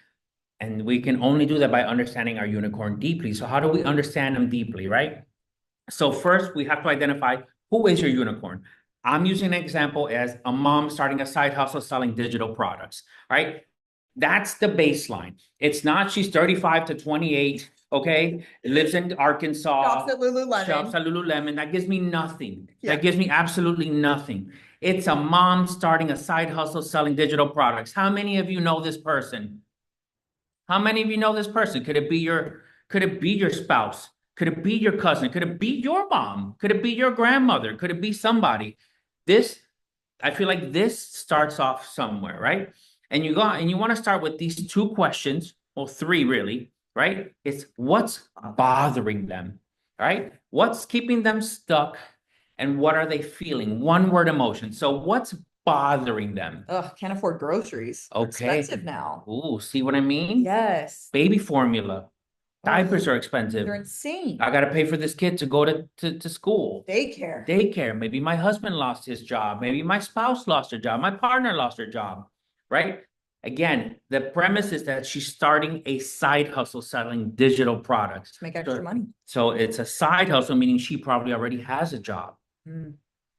C: And we can only do that by understanding our unicorn deeply. So how do we understand them deeply, right? So first, we have to identify who is your unicorn. I'm using an example as a mom starting a side hustle selling digital products, right? That's the baseline. It's not she's 35 to 28, okay? Lives in Arkansas.
B: Shops at Lululemon.
C: Shops at Lululemon. That gives me nothing.
B: Yeah.
C: That gives me absolutely nothing. It's a mom starting a side hustle selling digital products. How many of you know this person? How many of you know this person? Could it be your spouse? Could it be your cousin? Could it be your mom? Could it be your grandmother? Could it be somebody? I feel like this starts off somewhere, right? And you want to start with these two questions, or three really, right? It's what's bothering them, right? What's keeping them stuck, and what are they feeling? One word emotion. So what's bothering them?
B: Ugh, can't afford groceries. They're
C: Okay.
B: expensive now.
C: Ooh, see what I mean?
B: Yes.
C: Baby formula. Diapers are expensive.
B: They're insane.
C: I got to pay for this kid to go to school.
B: Daycare.
C: Daycare. Maybe my husband lost his job. Maybe my spouse lost her job. My partner lost her job, right? Again, the premise is that she's starting a side hustle selling digital products.
B: To make extra money.
C: So it's a side hustle, meaning she probably already has a job.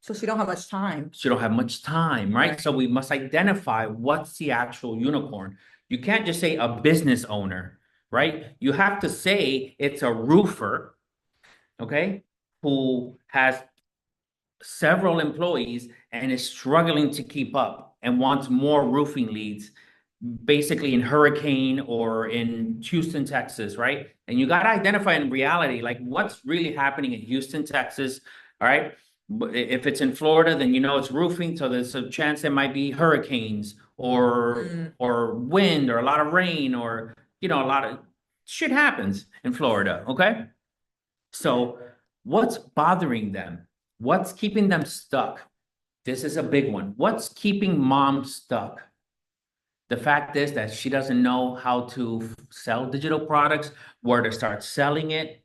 B: So she don't have much time.
C: She don't have much time, right?
B: Right.
C: So we must identify what's the actual unicorn. You can't just say a business owner, right? You have to say it's a roofer, okay, who has several employees and is struggling to keep up and wants more roofing leads, basically in Hurricane or in Houston, Texas, right? And you got to identify in reality, like what's really happening in Houston, Texas, all right? But if it's in Florida, then you know it's roofing, so there's a chance there might be hurricanes or wind or a lot of rain or a lot of shit happens in Florida, okay? So what's bothering them? What's keeping them stuck? This is a big one. What's keeping mom stuck? The fact is that she doesn't know how to sell digital products, where to start selling it,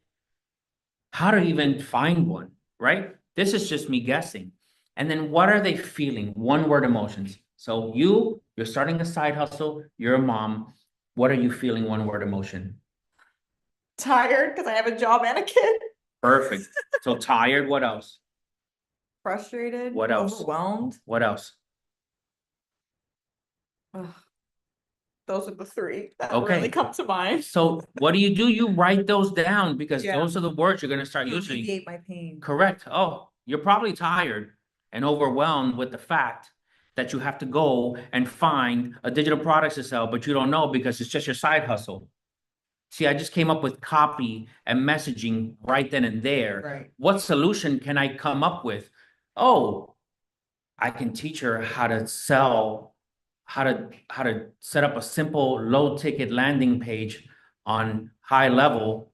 C: how to even find one, right? This is just me guessing. And then what are they feeling? One word emotions. So you're starting a side hustle, you're a mom. What are you feeling? One word emotion.
B: Tired because I have a job and a kid.
C: Perfect. So tired, what else?
B: Frustrated.
C: What else?
B: Overwhelmed.
C: What else?
B: Ugh. Those are the three that
C: Okay.
B: really come to mind.
C: So what do? You write those down because
B: Yeah.
C: those are the words you're going to start using.
B: Alleviate my pain.
C: Correct. Oh, you're probably tired and overwhelmed with the fact that you have to go and find a digital product to sell, but you don't know because it's just your side hustle. See, I just came up with copy and messaging right then and there.
B: Right.
C: What solution can I come up with? Oh, I can teach her how to sell how to set up a simple low ticket landing page on high level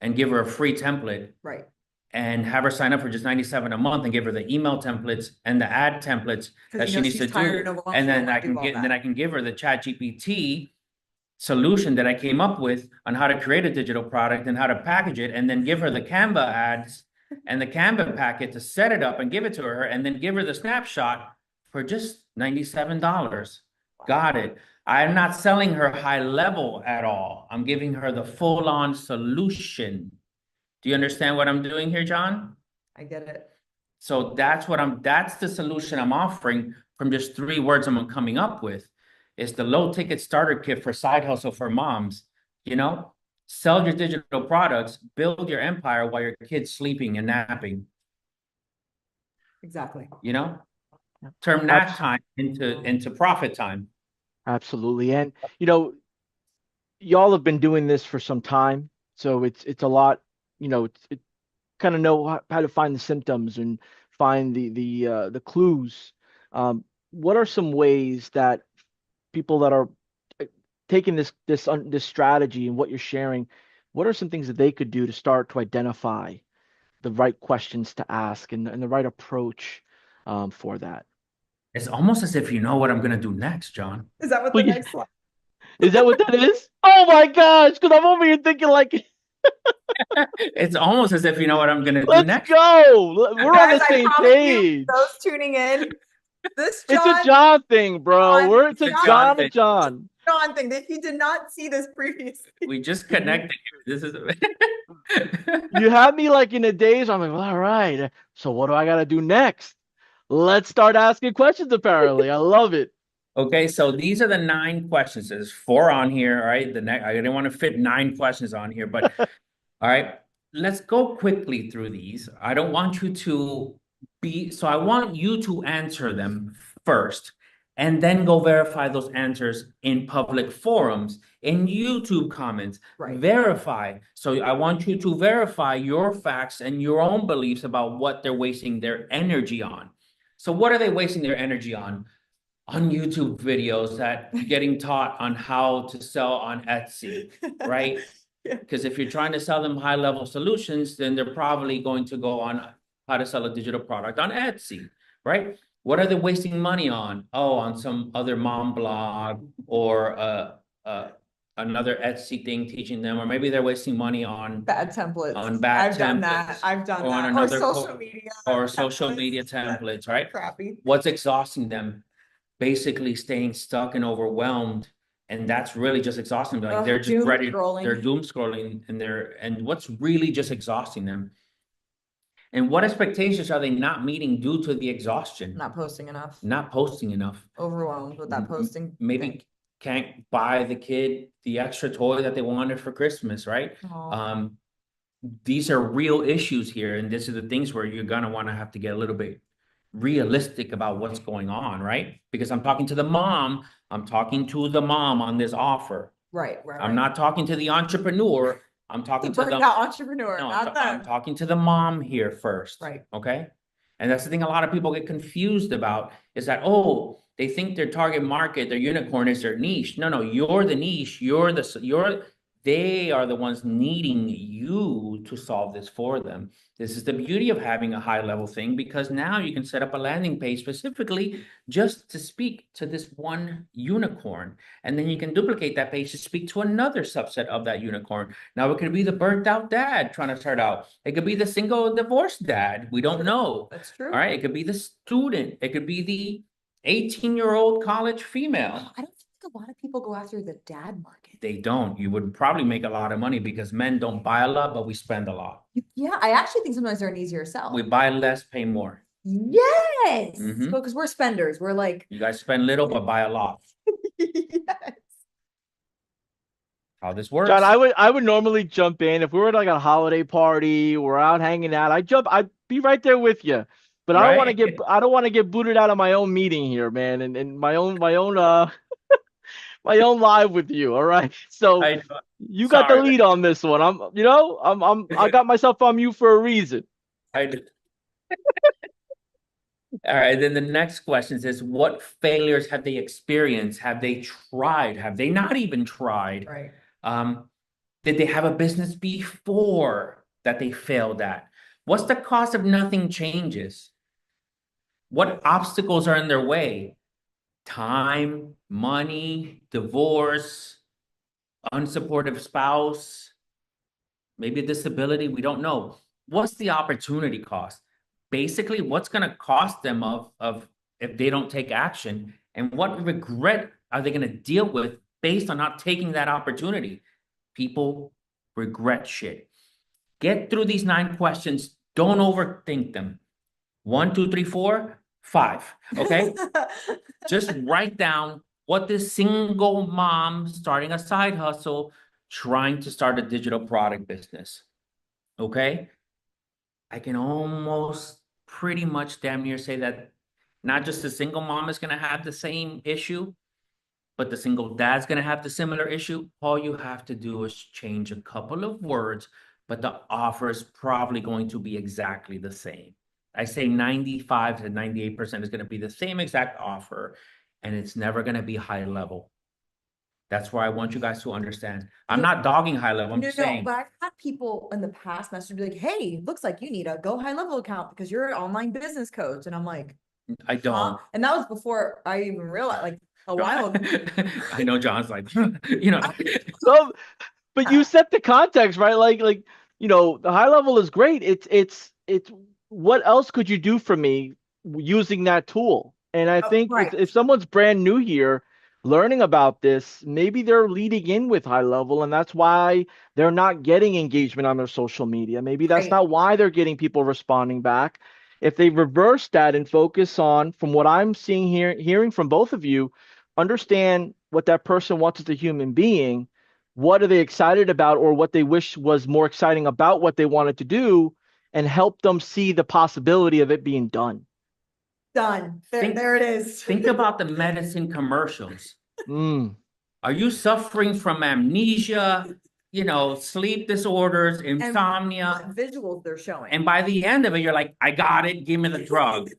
C: and give her a free template
B: Right.
C: and have her sign up for just 97 a month and give her the email templates and the ad templates that she needs to do. And then I can give her the Chat GPT solution that I came up with on how to create a digital product and how to package it, and then give her the Canva ads and the Canva packet to set it up and give it to her, and then give her the snapshot for just $97. Got it. I'm not selling her high level at all. I'm giving her the full-on solution. Do you understand what I'm doing here, John?
B: I get it.
C: So that's the solution I'm offering from just 3 words I'm coming up with. It's the low ticket starter kit for side hustle for moms. Sell your digital products, build your empire while your kid's sleeping and napping.
B: Exactly.
C: Turn nap time into profit time.
A: Absolutely. And y'all have been doing this for some time, so it's a lot, it kind of know how to find the symptoms and find the clues. What are some ways that people that are taking this strategy and what you're sharing, what are some things that they could do to start to identify the right questions to ask and the right approach for that?
C: It's almost as if you know what I'm going to do next, John.
B: Is that what the next slide?
A: Is that what that is? Oh my gosh, because I'm over here thinking like
C: it's almost as if you know what I'm going to do
A: let's
C: next.
A: go. We're on the same page.
B: Those tuning in,
A: it's a John thing, bro. It's a John
C: thing.
A: John
B: thing. If you did not see this previously,
C: we just connected. This is
A: you have me like in a daze. I'm like, well, all right. So what do I got to do next? Let's start asking questions. Apparently, I love it.
C: Okay, so these are the 9 questions. There's 4 on here, all right? I didn't want to fit 9 questions on here, but all right, let's go quickly through these. I don't want you to I want you to answer them first, and then go verify those answers in public forums, in YouTube comments.
B: Right.
C: Verify. So I want you to verify your facts and your own beliefs about what they're wasting their energy on. So what are they wasting their energy on? On YouTube videos that getting taught on how to sell on Etsy, right? Because if you're trying to sell them high level solutions, then they're probably going to go on how to sell a digital product on Etsy, right? What are they wasting money on? Oh, on some other mom blog or another Etsy thing teaching them, or maybe they're wasting money on
B: bad templates.
C: I've done that.
B: Or social media.
C: Or social media templates, right?
B: Crappy.
C: What's exhausting them? Basically staying stuck and overwhelmed, and that's really just exhausting them. Like they're just ready, they're doom scrolling, and what's really just exhausting them, and what expectations are they not meeting due to the exhaustion?
B: Not posting enough. Overwhelmed with that posting.
C: Maybe can't buy the kid the extra toy that they wanted for Christmas, right? These are real issues here, and this is the things where you're gonna want to have to get a little bit realistic about what's going on, right? Because I'm talking to the mom on this offer.
B: Right.
C: I'm not talking to the entrepreneur. I'm talking to the
B: entrepreneur.
C: No,
B: not them.
C: I'm talking to the mom here first.
B: Right.
C: Okay. And that's the thing a lot of people get confused about is that, they think their target market, their unicorn is their niche. No, you're the niche. They are the ones needing you to solve this for them. This is the beauty of having a high level thing, because now you can set up a landing page specifically just to speak to this one unicorn. And then you can duplicate that page to speak to another subset of that unicorn. Now it could be the burnt out dad trying to start out. It could be the single divorced dad. We don't know.
B: That's true.
C: All right. It could be the student. It could be the 18-year-old college female.
B: I don't think a lot of people go after the dad market.
C: They don't. You would probably make a lot of money because men don't buy a lot, but we spend a lot.
B: Yeah, I actually think sometimes they're an easier sell.
C: We buy less, pay more.
B: Yes. Because we're spenders. We're like,
C: you guys spend little but buy a lot.
B: Yes.
C: How this works.
A: John, I would normally jump in if we were at like a holiday party, we're out hanging out. I'd be right there with you. But I don't want to get booted out of my own meeting here, man, and my own my own live with you. All right. So you got the lead on this one. I got myself on mute for a reason.
C: All right, then the next question is, what failures have they experienced? Have they tried? Have they not even tried?
B: Right.
C: Did they have a business before that they failed at? What's the cost of nothing changes? What obstacles are in their way? Time, money, divorce, unsupportive spouse, maybe a disability, we don't know. What's the opportunity cost? Basically, what's going to cost them of if they don't take action, and what regret are they going to deal with based on not taking that opportunity? People regret shit. Get through these 9 questions. Don't overthink them. 1, 2, 3, 4, 5. Okay. Just write down what this single mom starting a side hustle, trying to start a digital product business. Okay. I can almost pretty much damn near say that not just the single mom is going to have the same issue, but the single dad's going to have the similar issue. All you have to do is change a couple of words, but the offer is probably going to be exactly the same. I say 95 to 98% is going to be the same exact offer, and it's never going to be high level. That's where I want you guys to understand. I'm not dogging high level. I'm saying,
B: but I've had people in the past message be like, hey, looks like you need a Go High Level account because you're an online business coach. And I'm like,
C: I don't.
B: And that was before I even realized, like a while ago.
C: I know John's like, you know.
A: So, but you set the context, right? Like, the high level is great. It's what else could you do for me using that tool? And I think
B: right.
A: if someone's brand new here, learning about this, maybe they're leading in with high level, and that's why they're not getting engagement on their social media. Maybe that's
B: Right.
A: not why they're getting people responding back. If they reverse that and focus on, from what I'm seeing here, hearing from both of you, understand what that person wants as a human being, what are they excited about, or what they wish was more exciting about what they wanted to do, and help them see the possibility of it being done.
B: Done. There it is.
C: Think about the medicine commercials.
A: Mm.
C: Are you suffering from amnesia, sleep disorders, insomnia?
B: And visuals they're showing.
C: And by the end of it, you're like, I got it. Give me the drug.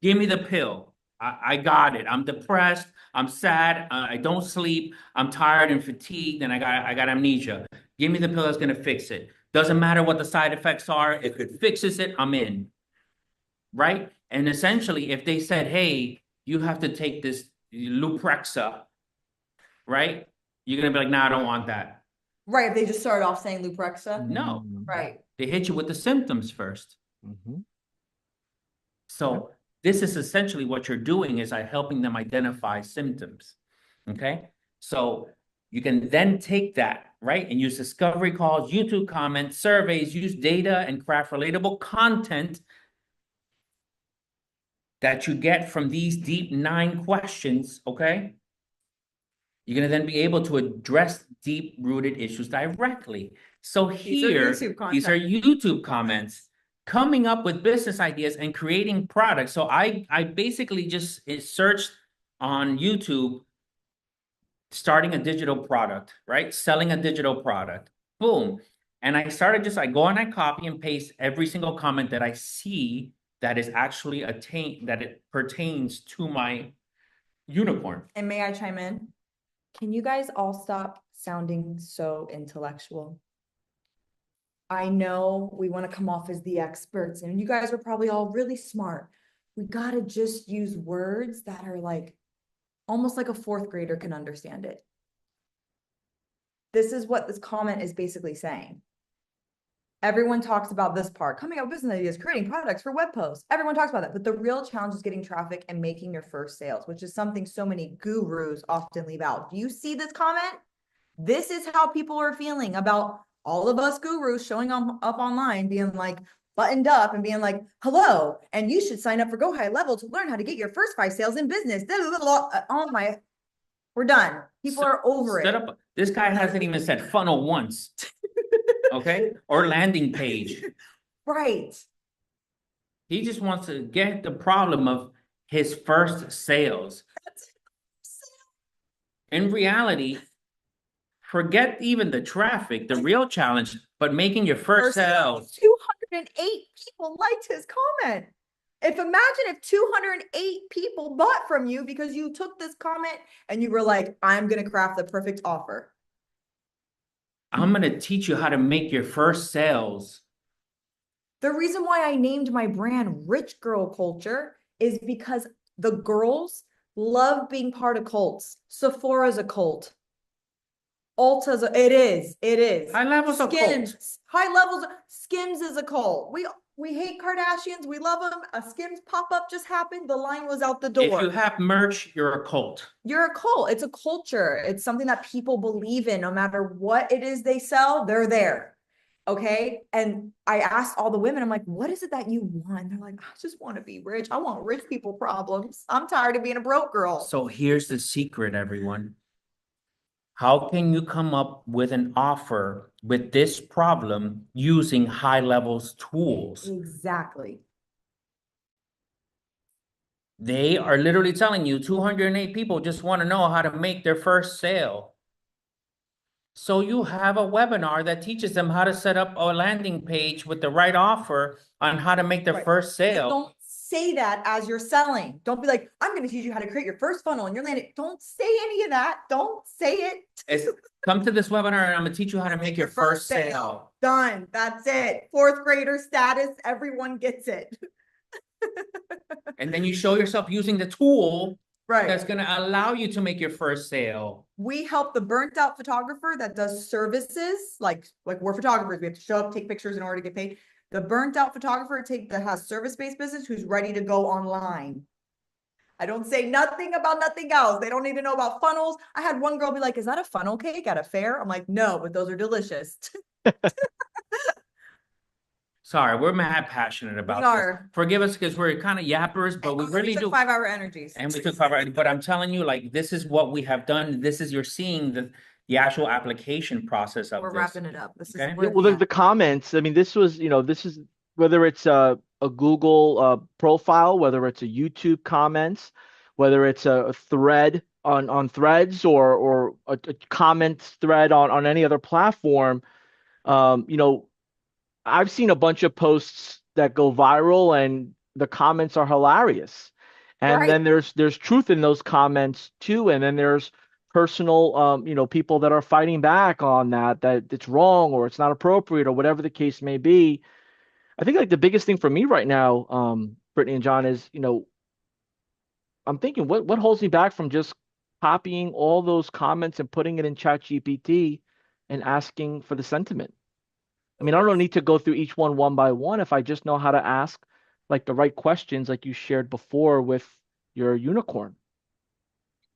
C: Give me the pill. I got it. I'm depressed. I'm sad. I don't sleep. I'm tired and fatigued, and I got amnesia. Give me the pill that's gonna fix it. Doesn't matter what the side effects are. If it fixes it, I'm in. Right? And essentially, if they said, hey, you have to take this Luprexa, right? You're gonna be like, nah, I don't want that.
B: Right. If they just started off saying Luprexa.
C: No.
B: Right.
C: They hit you with the symptoms first.
A: Mm-hmm.
C: So this is essentially what you're doing is helping them identify symptoms. Okay. So you can then take that, right, and use discovery calls, YouTube comments, surveys, use data and craft relatable content that you get from these deep 9 questions. Okay. You're going to then be able to address deep-rooted issues directly. So here, these are YouTube comments coming up with business ideas and creating products. So I basically just searched on YouTube, starting a digital product, right? Selling a digital product. Boom. And I started I go and I copy and paste every single comment that I see that is actually that it pertains to my unicorn.
B: And may I chime in? Can you guys all stop sounding so intellectual? I know we want to come off as the experts, and you guys are probably all really smart. We got to just use words that are like almost like a 4th grader can understand it. This is what this comment is basically saying. Everyone talks about this part, coming up with business ideas, creating products for web posts. Everyone talks about that, but the real challenge is getting traffic and making your first sales, which is something so many gurus often leave out. Do you see this comment? This is how people are feeling about all of us gurus showing up online, being like buttoned up and being like, hello, and you should sign up for Go High Level to learn how to get your first 5 sales in business. Oh my, we're done. People are over it.
C: This guy hasn't even said funnel once. Okay, or landing page.
B: Right.
C: He just wants to get the problem of his first sales. In reality, forget even the traffic, the real challenge, but making your first sales.
B: 208 people liked his comment. If imagine if 208 people bought from you because you took this comment and you were like, I'm going to craft the perfect offer.
C: I'm going to teach you how to make your first sales.
B: The reason why I named my brand Rich Girl Culture is because the girls love being part of cults. Sephora's a cult. Ulta's it is.
C: High levels of
B: Skims,
C: cult.
B: high levels. Skims is a cult. We hate Kardashians. We love them. A Skims pop-up just happened. The line was out the door.
C: If you have merch, you're a cult.
B: You're a cult. It's a culture. It's something that people believe in. No matter what it is they sell, they're there. Okay. And I asked all the women, I'm like, what is it that you want? They're like, I just want to be rich. I want rich people problems. I'm tired of being a broke girl.
C: So here's the secret, everyone. How can you come up with an offer with this problem using high levels tools?
B: Exactly.
C: They are literally telling you 208 people just want to know how to make their first sale. So you have a webinar that teaches them how to set up a landing page with the right offer on how to make their first sale.
B: Don't say that as you're selling. Don't be like, I'm going to teach you how to create your first funnel and your landing. Don't say any of that. Don't say it.
C: Come to this webinar and I'm going to teach you how to make your first sale.
B: Done. That's it. Fourth grader status. Everyone gets it.
C: And then you show yourself using the tool
B: Right.
C: that's going to allow you to make your first sale.
B: We help the burnt out photographer that does services, like we're photographers. We have to show up, take pictures in order to get paid. The burnt out photographer that has service-based business who's ready to go online. I don't say nothing about nothing else. They don't need to know about funnels. I had one girl be like, is that a funnel cake at a fair? I'm like, no, but those are delicious.
C: Sorry, we're mad passionate about this. Forgive us because we're kind of yappers, but we really do.
B: 5-hour energies.
C: And we took 5 hours, but I'm telling you, like, this is what we have done. This is, you're seeing the actual application process of
B: We're
C: this.
B: wrapping it up. This
C: Okay?
B: is
A: Well, the comments, I mean, this was, this is whether it's a Google profile, whether it's a YouTube comments, whether it's a thread on Threads or a comment thread on any other platform. I've seen a bunch of posts that go viral and the comments are hilarious. And then there's truth in those comments too. And then there's personal, people that are fighting back on that it's wrong or it's not appropriate or whatever the case may be. I think like the biggest thing for me right now, Brittany and John, is, I'm thinking what holds me back from just copying all those comments and putting it in ChatGPT and asking for the sentiment. I mean, I don't need to go through each one by one if I just know how to ask like the right questions like you shared before with your unicorn.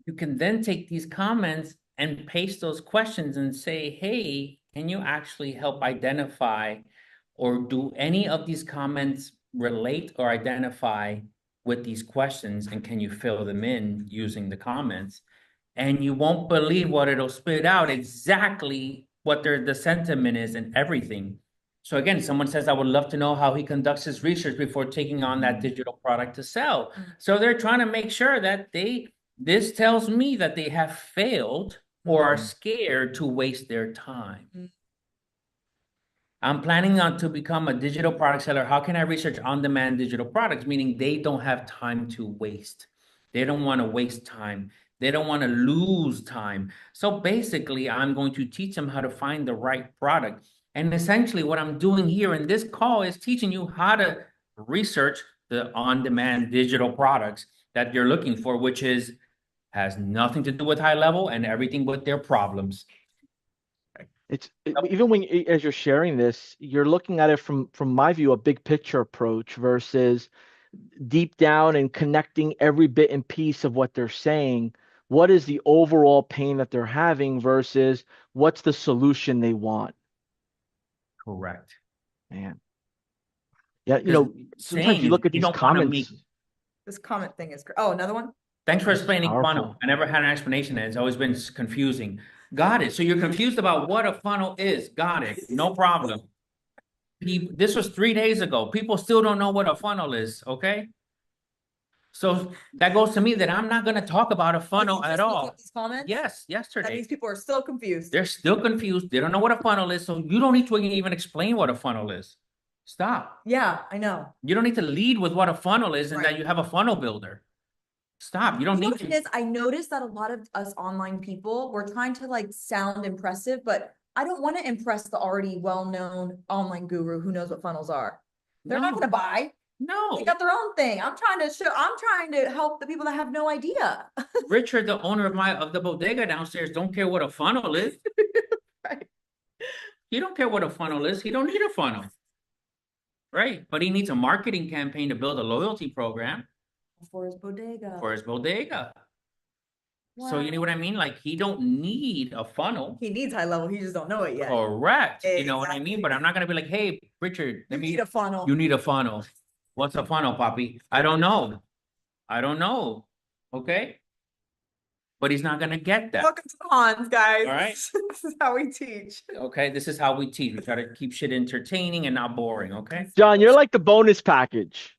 C: You can then take these comments and paste those questions and say, hey, can you actually help identify or do any of these comments relate or identify with these questions? And can you fill them in using the comments? And you won't believe what it'll spit out, exactly what the sentiment is and everything. So again, someone says, I would love to know how he conducts his research before taking on that digital product to sell. So they're trying to make sure that this tells me that they have failed or are scared to waste their time. I'm planning on to become a digital product seller. How can I research on-demand digital products? Meaning they don't have time to waste. They don't want to waste time. They don't want to lose time. So basically, I'm going to teach them how to find the right product. And essentially what I'm doing here in this call is teaching you how to research the on-demand digital products that you're looking for, which has nothing to do with high level and everything but their problems.
A: Even when as you're sharing this, you're looking at it from my view, a big picture approach versus deep down and connecting every bit and piece of what they're saying. What is the overall pain that they're having versus what's the solution they want?
C: Correct.
A: Man. Yeah, sometimes you look at these comments.
B: This comment thing is, another one?
C: Thanks for explaining funnel. I never had an explanation. It's always been confusing. Got it. So you're confused about what a funnel is. Got it. No problem. This was 3 days ago. People still don't know what a funnel is. Okay. So that goes to me that I'm not going to talk about a funnel at all.
B: These comments?
C: Yes, yesterday.
B: That means people are still confused.
C: They're still confused. They don't know what a funnel is. So you don't need to even explain what a funnel is. Stop.
B: Yeah, I know.
C: You don't need to lead with what a funnel is and
B: Right.
C: that you have a funnel builder. Stop. You don't
B: You know
C: need
B: what it
C: to.
B: is? I noticed that a lot of us online people, we're trying to like sound impressive, but I don't want to impress the already well-known online guru who knows what funnels are. They're not
C: No.
B: gonna buy.
C: No.
B: They got their own thing. I'm trying to help the people that have no idea.
C: Richard, the owner of the bodega downstairs, don't care what a funnel is.
B: Right.
C: He don't care what a funnel is. He don't need a funnel. Right. But he needs a marketing campaign to build a loyalty program
B: For his bodega.
C: for his bodega. So you know
B: Wow.
C: what I mean? Like he don't need a funnel.
B: He needs high level, he just don't know it yet.
C: Correct. You know what I mean?
B: Exactly.
C: But I'm not gonna be like, hey, Richard,
B: You need a funnel.
C: you need a funnel. What's a funnel, Poppy? I don't know. I don't know. Okay. But he's not gonna get that.
B: Welcome to Hans, guys.
C: All right.
B: This is how we teach.
C: Okay. This is how we teach. We try to keep shit entertaining and not boring. Okay.
A: John, you're like the bonus package.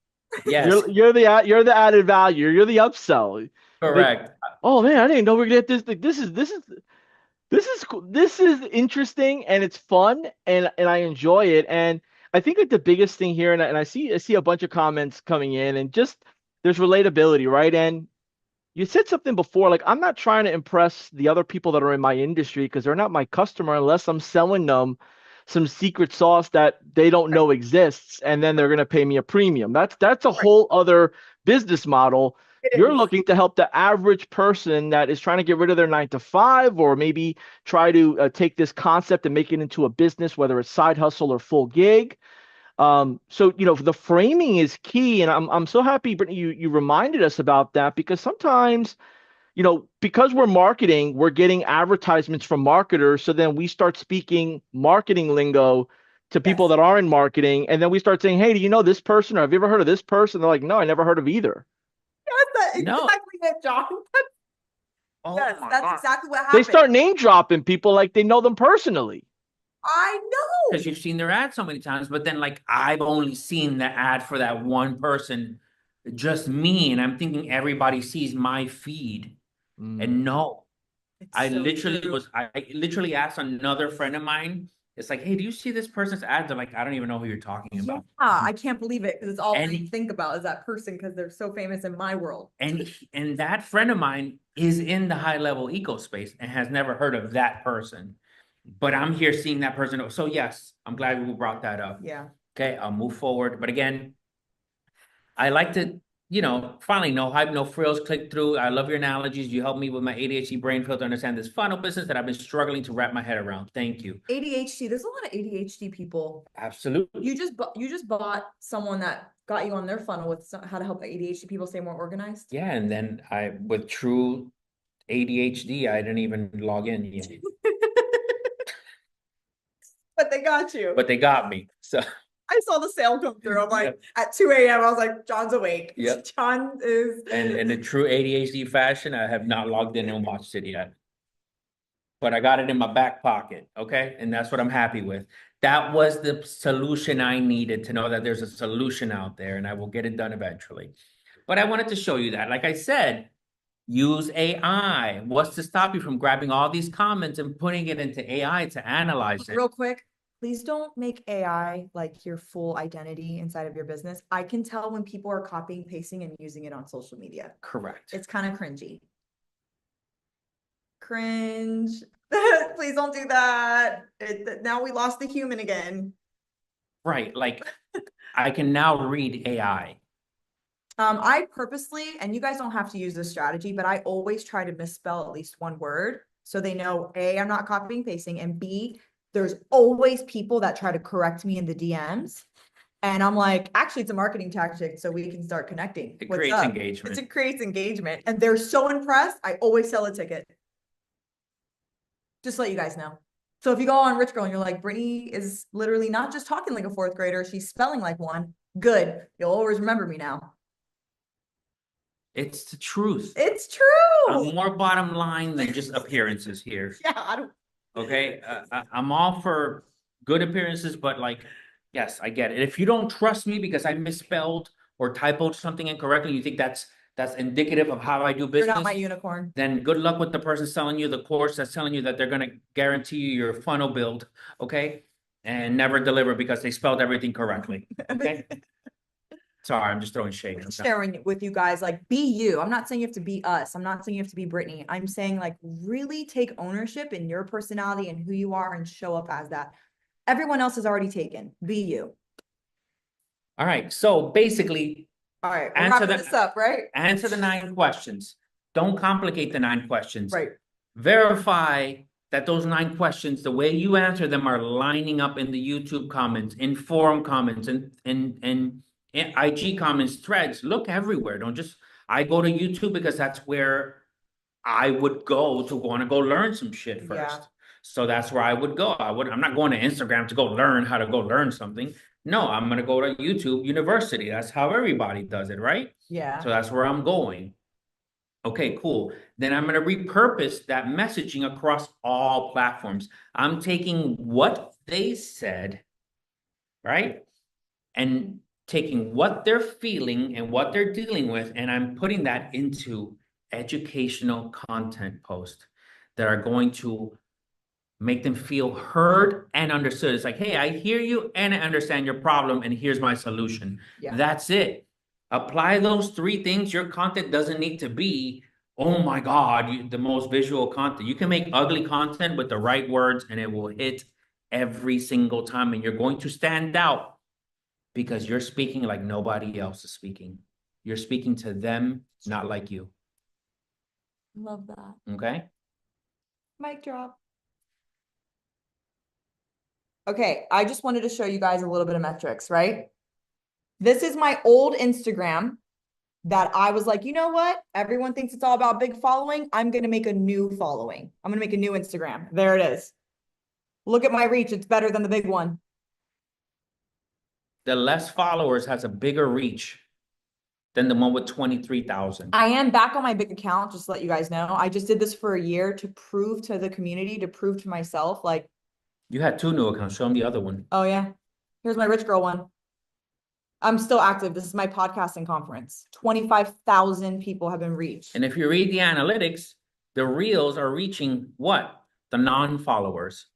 C: Yes.
A: You're the added value. You're the upsell.
C: Correct.
A: Oh man, I didn't know we're gonna get this. Like, this is interesting and it's fun and I enjoy it. And I think like the biggest thing here, and I see a bunch of comments coming in, and just there's relatability, right? And you said something before, like I'm not trying to impress the other people that are in my industry because they're not my customer unless I'm selling them some secret sauce that they don't know exists, and then they're gonna pay me a premium. That's a whole other business model. You're looking to help the average person that is trying to get rid of their 9 to 5, or maybe try to take this concept and make it into a business, whether it's side hustle or full gig. So the framing is key, and I'm so happy, Brittany, you reminded us about that, because sometimes, because we're marketing, we're getting advertisements from marketers, so then we start speaking marketing lingo to people that are in marketing, and then we start saying, hey, do you know this person, or have you ever heard of this person? They're like, no, I never heard of either.
B: That's exactly it, John.
C: Oh
B: Yes,
C: my
B: that's
C: God.
B: exactly what happened.
A: They start name dropping people like they know them personally.
B: I know.
C: Because you've seen their ad so many times, but then like I've only seen the ad for that one person, just me, and I'm thinking everybody sees my feed. And no,
B: It's
C: I
B: so true.
C: literally asked another friend of mine. It's like, hey, do you see this person's ad? They're like, I don't even know who you're talking about.
B: Yeah, I can't believe it, because it's all I
C: And-
B: think about is that person, because they're so famous in my world.
C: And that friend of mine is in the high level eco space and has never heard of that person. But I'm here seeing that person. So yes, I'm glad we brought that up.
B: Yeah.
C: Okay, I'll move forward. But again, I like to, finally, no hype, no frills, click through. I love your analogies. You help me with my ADHD brain field to understand this funnel business that I've been struggling to wrap my head around. Thank you.
B: ADHD, there's a lot of ADHD people.
C: Absolutely.
B: You just bought someone that got you on their funnel with how to help ADHD people stay more organized.
C: Yeah, and then with true ADHD, I didn't even log in yet.
B: But they got you.
C: But they got me. So
B: I saw the sale come through. I'm like, at 2 a.m. I was like, John's awake.
C: Yep.
B: John is.
C: and in a true ADHD fashion, I have not logged in and watched it yet. But I got it in my back pocket, okay? And that's what I'm happy with. That was the solution I needed, to know that there's a solution out there, and I will get it done eventually. But I wanted to show you that. Like I said, use AI. What's to stop you from grabbing all these comments and putting it into AI to analyze it?
B: Real quick, please don't make AI like your full identity inside of your business. I can tell when people are copying, pasting, and using it on social media.
C: Correct.
B: It's kind of cringy. Cringe. Please don't do that. Now we lost the human again.
C: Right. Like I can now read AI.
B: I purposely, and you guys don't have to use this strategy, but I always try to misspell at least one word, so they know A, I'm not copying pasting, and B, there's always people that try to correct me in the DMs. And I'm like, actually, it's a marketing tactic, so we can start connecting.
C: It
B: What's
C: creates
B: up?
C: engagement.
B: It creates engagement, and they're so impressed. I always sell a ticket. Just to let you guys know. So if you go on Rich Girl and you're like, Brittany is literally not just talking like a fourth grader, she's spelling like one. Good. You'll always remember me now.
C: It's the truth.
B: It's true.
C: I'm more bottom line than just appearances here.
B: Yeah, I don't.
C: Okay, I'm all for good appearances, but like, yes, I get it. If you don't trust me because I misspelled or typoed something incorrectly, you think that's indicative of how I do
B: You're
C: business,
B: not my unicorn.
C: then good luck with the person selling you the course that's telling you that they're gonna guarantee you your funnel build. Okay, and never deliver because they spelled everything correctly. Okay. Sorry, I'm just throwing shade.
B: I'm sharing with you guys, like, be you. I'm not saying you have to be us. I'm not saying you have to be Brittany. I'm saying, like, really take ownership in your personality and who you are and show up as that. Everyone else is already taken. Be you.
C: All right. So basically,
B: All right, we're
C: answer
B: wrapping this up, right?
C: answer the 9 questions. Don't complicate the 9 questions.
B: Right.
C: Verify that those 9 questions, the way you answer them, are lining up in the YouTube comments, in forum comments, and IG comments, threads. Look everywhere. Don't just, I go to YouTube because that's where I would go to want to go learn some shit first.
B: Yeah.
C: So that's where I would go. I'm not going to Instagram to go learn how to go learn something. No, I'm going to go to YouTube University. That's how everybody does it, right?
B: Yeah.
C: So that's where I'm going. Okay, cool. Then I'm going to repurpose that messaging across all platforms. I'm taking what they said, right? And taking what they're feeling and what they're dealing with, and I'm putting that into educational content posts that are going to make them feel heard and understood. It's like, hey, I hear you and I understand your problem, and here's my solution.
B: Yeah.
C: That's it. Apply those 3 things. Your content doesn't need to be, oh my God, the most visual content. You can make ugly content with the right words and it will hit every single time, and you're going to stand out because you're speaking like nobody else is speaking. You're speaking to them, not like you.
B: Love that.
C: Okay?
B: Mic drop. Okay, I just wanted to show you guys a little bit of metrics, right? This is my old Instagram that I was like, you know what? Everyone thinks it's all about big following. I'm going to make a new following. I'm going to make a new Instagram. There it is. Look at my reach. It's better than the big one.
C: The less followers has a bigger reach than the one with 23,000.
B: I am back on my big account, just to let you guys know. I just did this for a year to prove to the community, to prove to myself, like.
C: You had 2 new accounts. Show them the other one.
B: Oh, yeah. Here's my rich girl one. I'm still active. This is my podcasting conference. 25,000 people have been reached.
C: And if you read the analytics, the reels are reaching what? The non-followers.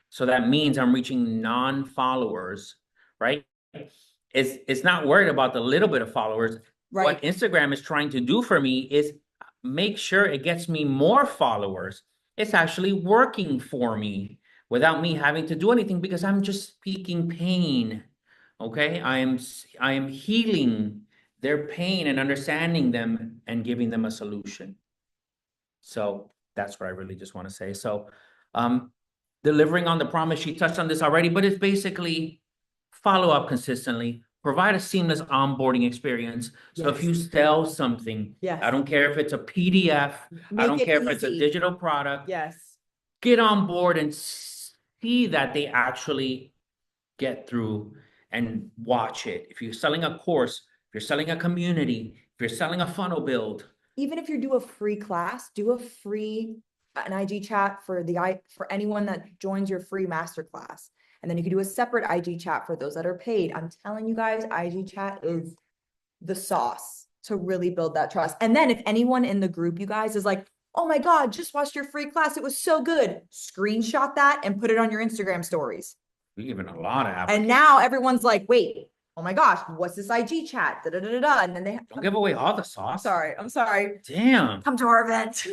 C: So that means I'm reaching non-followers, right? It's not worried about the little bit of followers.
B: Right.
C: What Instagram is trying to do for me is make sure it gets me more followers. It's actually working for me without me having to do anything because I'm just speaking pain. Okay, I am healing their pain and understanding them and giving them a solution. So that's what I really just want to say. So delivering on the promise, she touched on this already, but it's basically follow up consistently, provide a seamless onboarding experience. So if you sell something,
B: Yes.
C: I don't care if it's a PDF, I don't care if it's a
B: easy.
C: digital product.
B: Yes.
C: Get on board and see that they actually get through and watch it. If you're selling a course, if you're selling a community, if you're selling a funnel build.
B: Even if you do a free class, do a free an IG chat for anyone that joins your free masterclass. And then you can do a separate IG chat for those that are paid. I'm telling you guys, IG chat is the sauce to really build that trust. And then if anyone in the group, you guys, is like, oh my God, just watched your free class. It was so good. Screenshot that and put it on your Instagram stories.
C: You're giving a lot of
B: And now everyone's like, wait, oh my gosh, what's this IG chat? Da, da, da, da, da. And then they
C: don't give away all the sauce.
B: I'm sorry.
C: Damn.
B: Come to our event.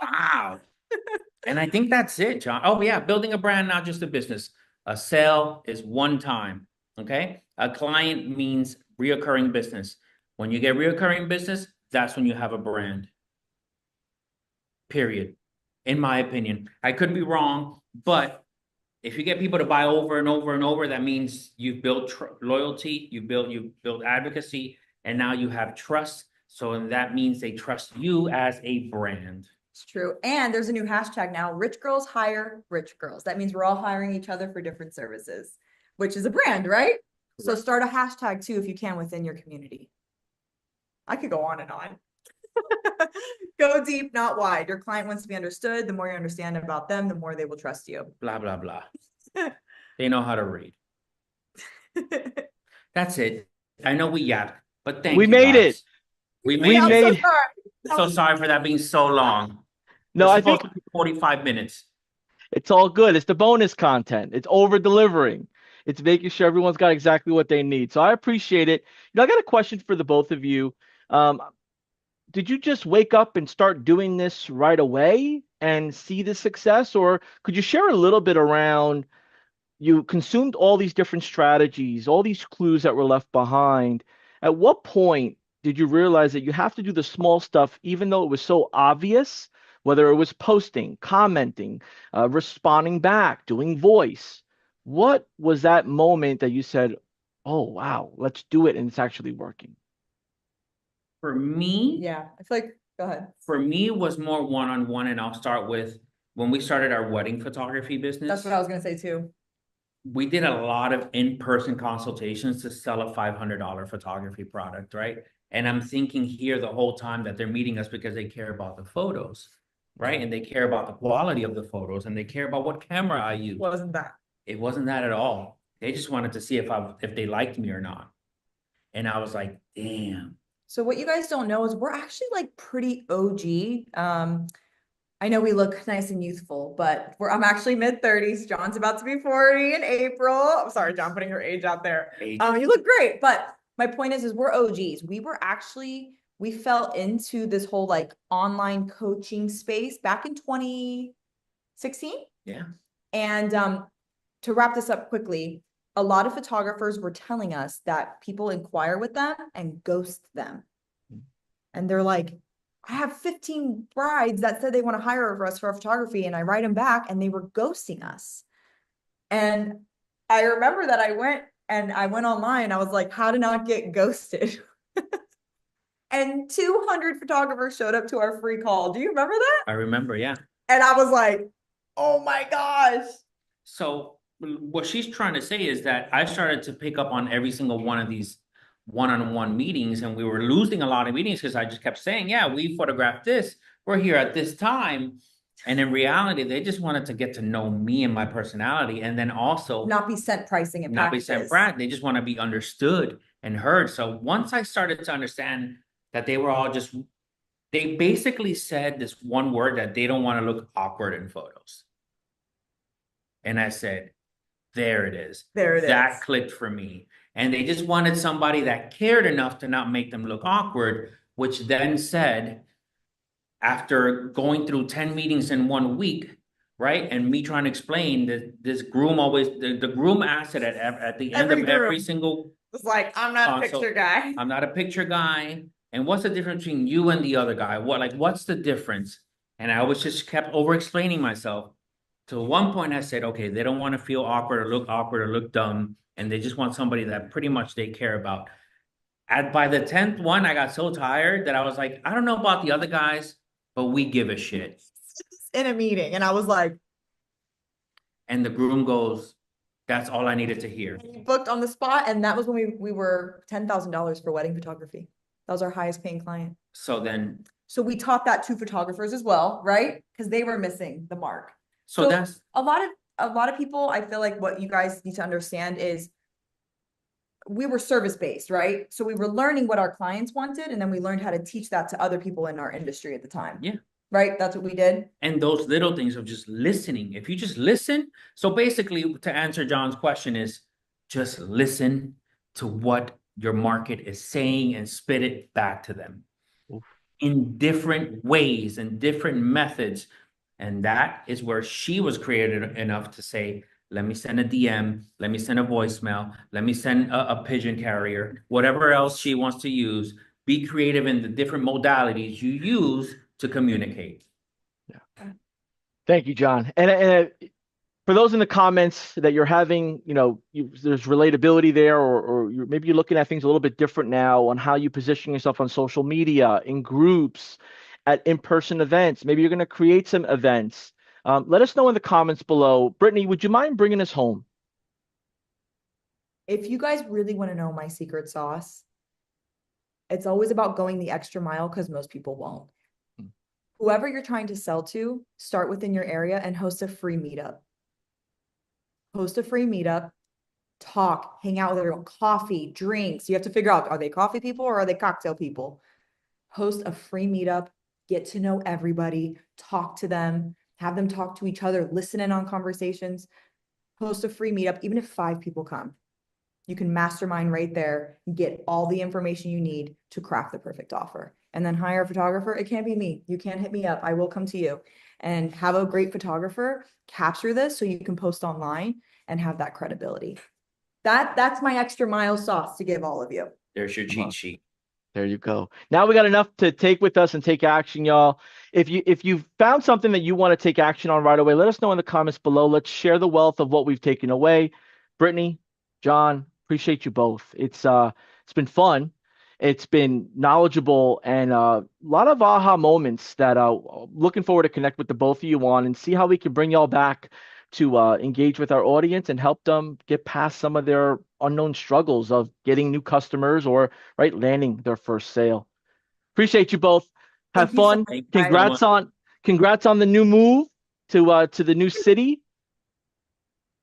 C: Wow. And I think that's it, John. Oh yeah, building a brand, not just a business. A sale is one time, okay? A client means reoccurring business. When you get reoccurring business, that's when you have a brand. Period. In my opinion. I could be wrong, but if you get people to buy over and over and over, that means you've built loyalty, you've built advocacy, and now you have trust. So that means they trust you as a brand.
B: It's true. And there's a new hashtag now, rich girls hire rich girls. That means we're all hiring each other for different services, which is a brand, right? So start a hashtag too, if you can, within your community. I could go on and on. Go deep, not wide. Your client wants to be understood. The more you understand about them, the more they will trust you.
C: Blah, blah, blah. They know how to read. That's it. I know we yapped, but thank you.
A: We made
C: guys.
A: it.
C: We
A: We
C: made
A: made
C: So sorry for that being so long.
A: No,
C: It's
A: I
C: supposed
A: think
C: to be 45 minutes.
A: It's all good. It's the bonus content. It's over delivering. It's making sure everyone's got exactly what they need. So I appreciate it. I got a question for the both of you. Um, did you just wake up and start doing this right away and see the success, or could you share a little bit around you consumed all these different strategies, all these clues that were left behind? At what point did you realize that you have to do the small stuff, even though it was so obvious, whether it was posting, commenting, responding back, doing voice? What was that moment that you said, oh, wow, let's do it, and it's actually working?
C: For me,
B: Yeah, I feel like, go ahead.
C: for me, it was more one-on-one, and I'll start with when we started our wedding photography business.
B: That's what I was gonna say too.
C: We did a lot of in-person consultations to sell a $500 photography product, right? And I'm thinking here the whole time that they're meeting us because they care about the photos, right? And they care about the quality of the photos, and they care about what camera I use.
B: Wasn't that?
C: It wasn't that at all. They just wanted to see if they liked me or not. And I was like, damn.
B: So what you guys don't know is we're actually like pretty OG. I know we look nice and youthful, but I'm actually mid-30s. John's about to be 40 in April. I'm sorry, John, putting your age out there. You look great, but my point is we're OGs. We fell into this whole like online coaching space back in 2016.
C: Yeah.
B: And to wrap this up quickly, a lot of photographers were telling us that people inquire with them and ghost them. And they're like, I have 15 brides that said they want to hire us for photography, and I write them back and they were ghosting us. And I remember that I went online. I was like, how to not get ghosted. And 200 photographers showed up to our free call. Do you remember that?
C: I remember, yeah.
B: And I was like, oh my gosh.
C: So what she's trying to say is that I started to pick up on every single one of these one-on-one meetings, and we were losing a lot of meetings because I just kept saying, yeah, we photographed this, we're here at this time. And in reality, they just wanted to get to know me and my personality, and then also
B: Not be sent pricing and
C: not be
B: packages.
C: sent brand. They just want to be understood and heard. So once I started to understand that they were all just, they basically said this one word, that they don't want to look awkward in photos. And I said, there it is.
B: There it
C: That
B: is.
C: clicked for me. And they just wanted somebody that cared enough to not make them look awkward, which then said, after going through 10 meetings in 1 week, right? And me trying to explain that this groom always, the groom asked it at the end
B: Every
C: of every
B: groom.
C: single,
B: It's like, I'm not a
C: consult.
B: picture guy.
C: I'm not a picture guy. And what's the difference between you and the other guy? What's the difference? And I always just kept over explaining myself. To one point I said, okay, they don't want to feel awkward or look dumb. And they just want somebody that pretty much they care about. By the 10th one, I got so tired that I was like, I don't know about the other guys, but we give a shit.
B: In a meeting. And I was like,
C: And the groom goes, that's all I needed to hear.
B: booked on the spot. And that was when we were $10,000 for wedding photography. That was our highest paying client.
C: So then,
B: So we taught that to photographers as well, right? Because they were missing the mark.
C: so that's,
B: a lot of people, I feel like what you guys need to understand is we were service-based, right? So we were learning what our clients wanted, and then we learned how to teach that to other people in our industry at the time.
C: Yeah.
B: Right? That's what we did.
C: and those little things of just listening. If you just listen, so basically to answer John's question is just listen to what your market is saying and spit it back to them in different ways and different methods. And that is where she was creative enough to say, let me send a DM, let me send a voicemail, let me send a pigeon carrier, whatever else she wants to use. Be creative in the different modalities you use to communicate.
A: Yeah. Thank you, John. And for those in the comments that you're having, there's relatability there, or maybe you're looking at things a little bit different now on how you position yourself on social media, in groups, at in-person events. Maybe you're going to create some events. Let us know in the comments below. Brittani, would you mind bringing us home?
B: If you guys really want to know my secret sauce, it's always about going the extra mile, because most people won't. Whoever you're trying to sell to, start within your area and host a free meetup. Host a free meetup, talk, hang out with everyone, coffee, drinks. You have to figure out, are they coffee people or are they cocktail people? Host a free meetup, get to know everybody, talk to them, have them talk to each other, listen in on conversations, post a free meetup, even if 5 people come. You can mastermind right there, get all the information you need to craft the perfect offer, and then hire a photographer. It can't be me. You can't hit me up. I will come to you, and have a great photographer capture this so you can post online and have that credibility. That's my extra mile sauce to give all of you.
C: There's your cheat sheet.
A: There you go. Now we got enough to take with us and take action, y'all. If you've found something that you want to take action on right away, let us know in the comments below. Let's share the wealth of what we've taken away. Brittani, John, appreciate you both. It's been fun. It's been knowledgeable and a lot of aha moments that looking forward to connect with the both of you on and see how we can bring y'all back to engage with our audience and help them get past some of their unknown struggles of getting new customers or landing their first sale. Appreciate you both. Have
B: Thank you so
A: fun.
B: much,
C: guys.
A: Congrats on the new move to the new city.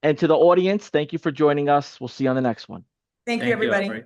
A: And to the audience, thank you for joining us. We'll see you on the next one.
B: Thank you, everybody.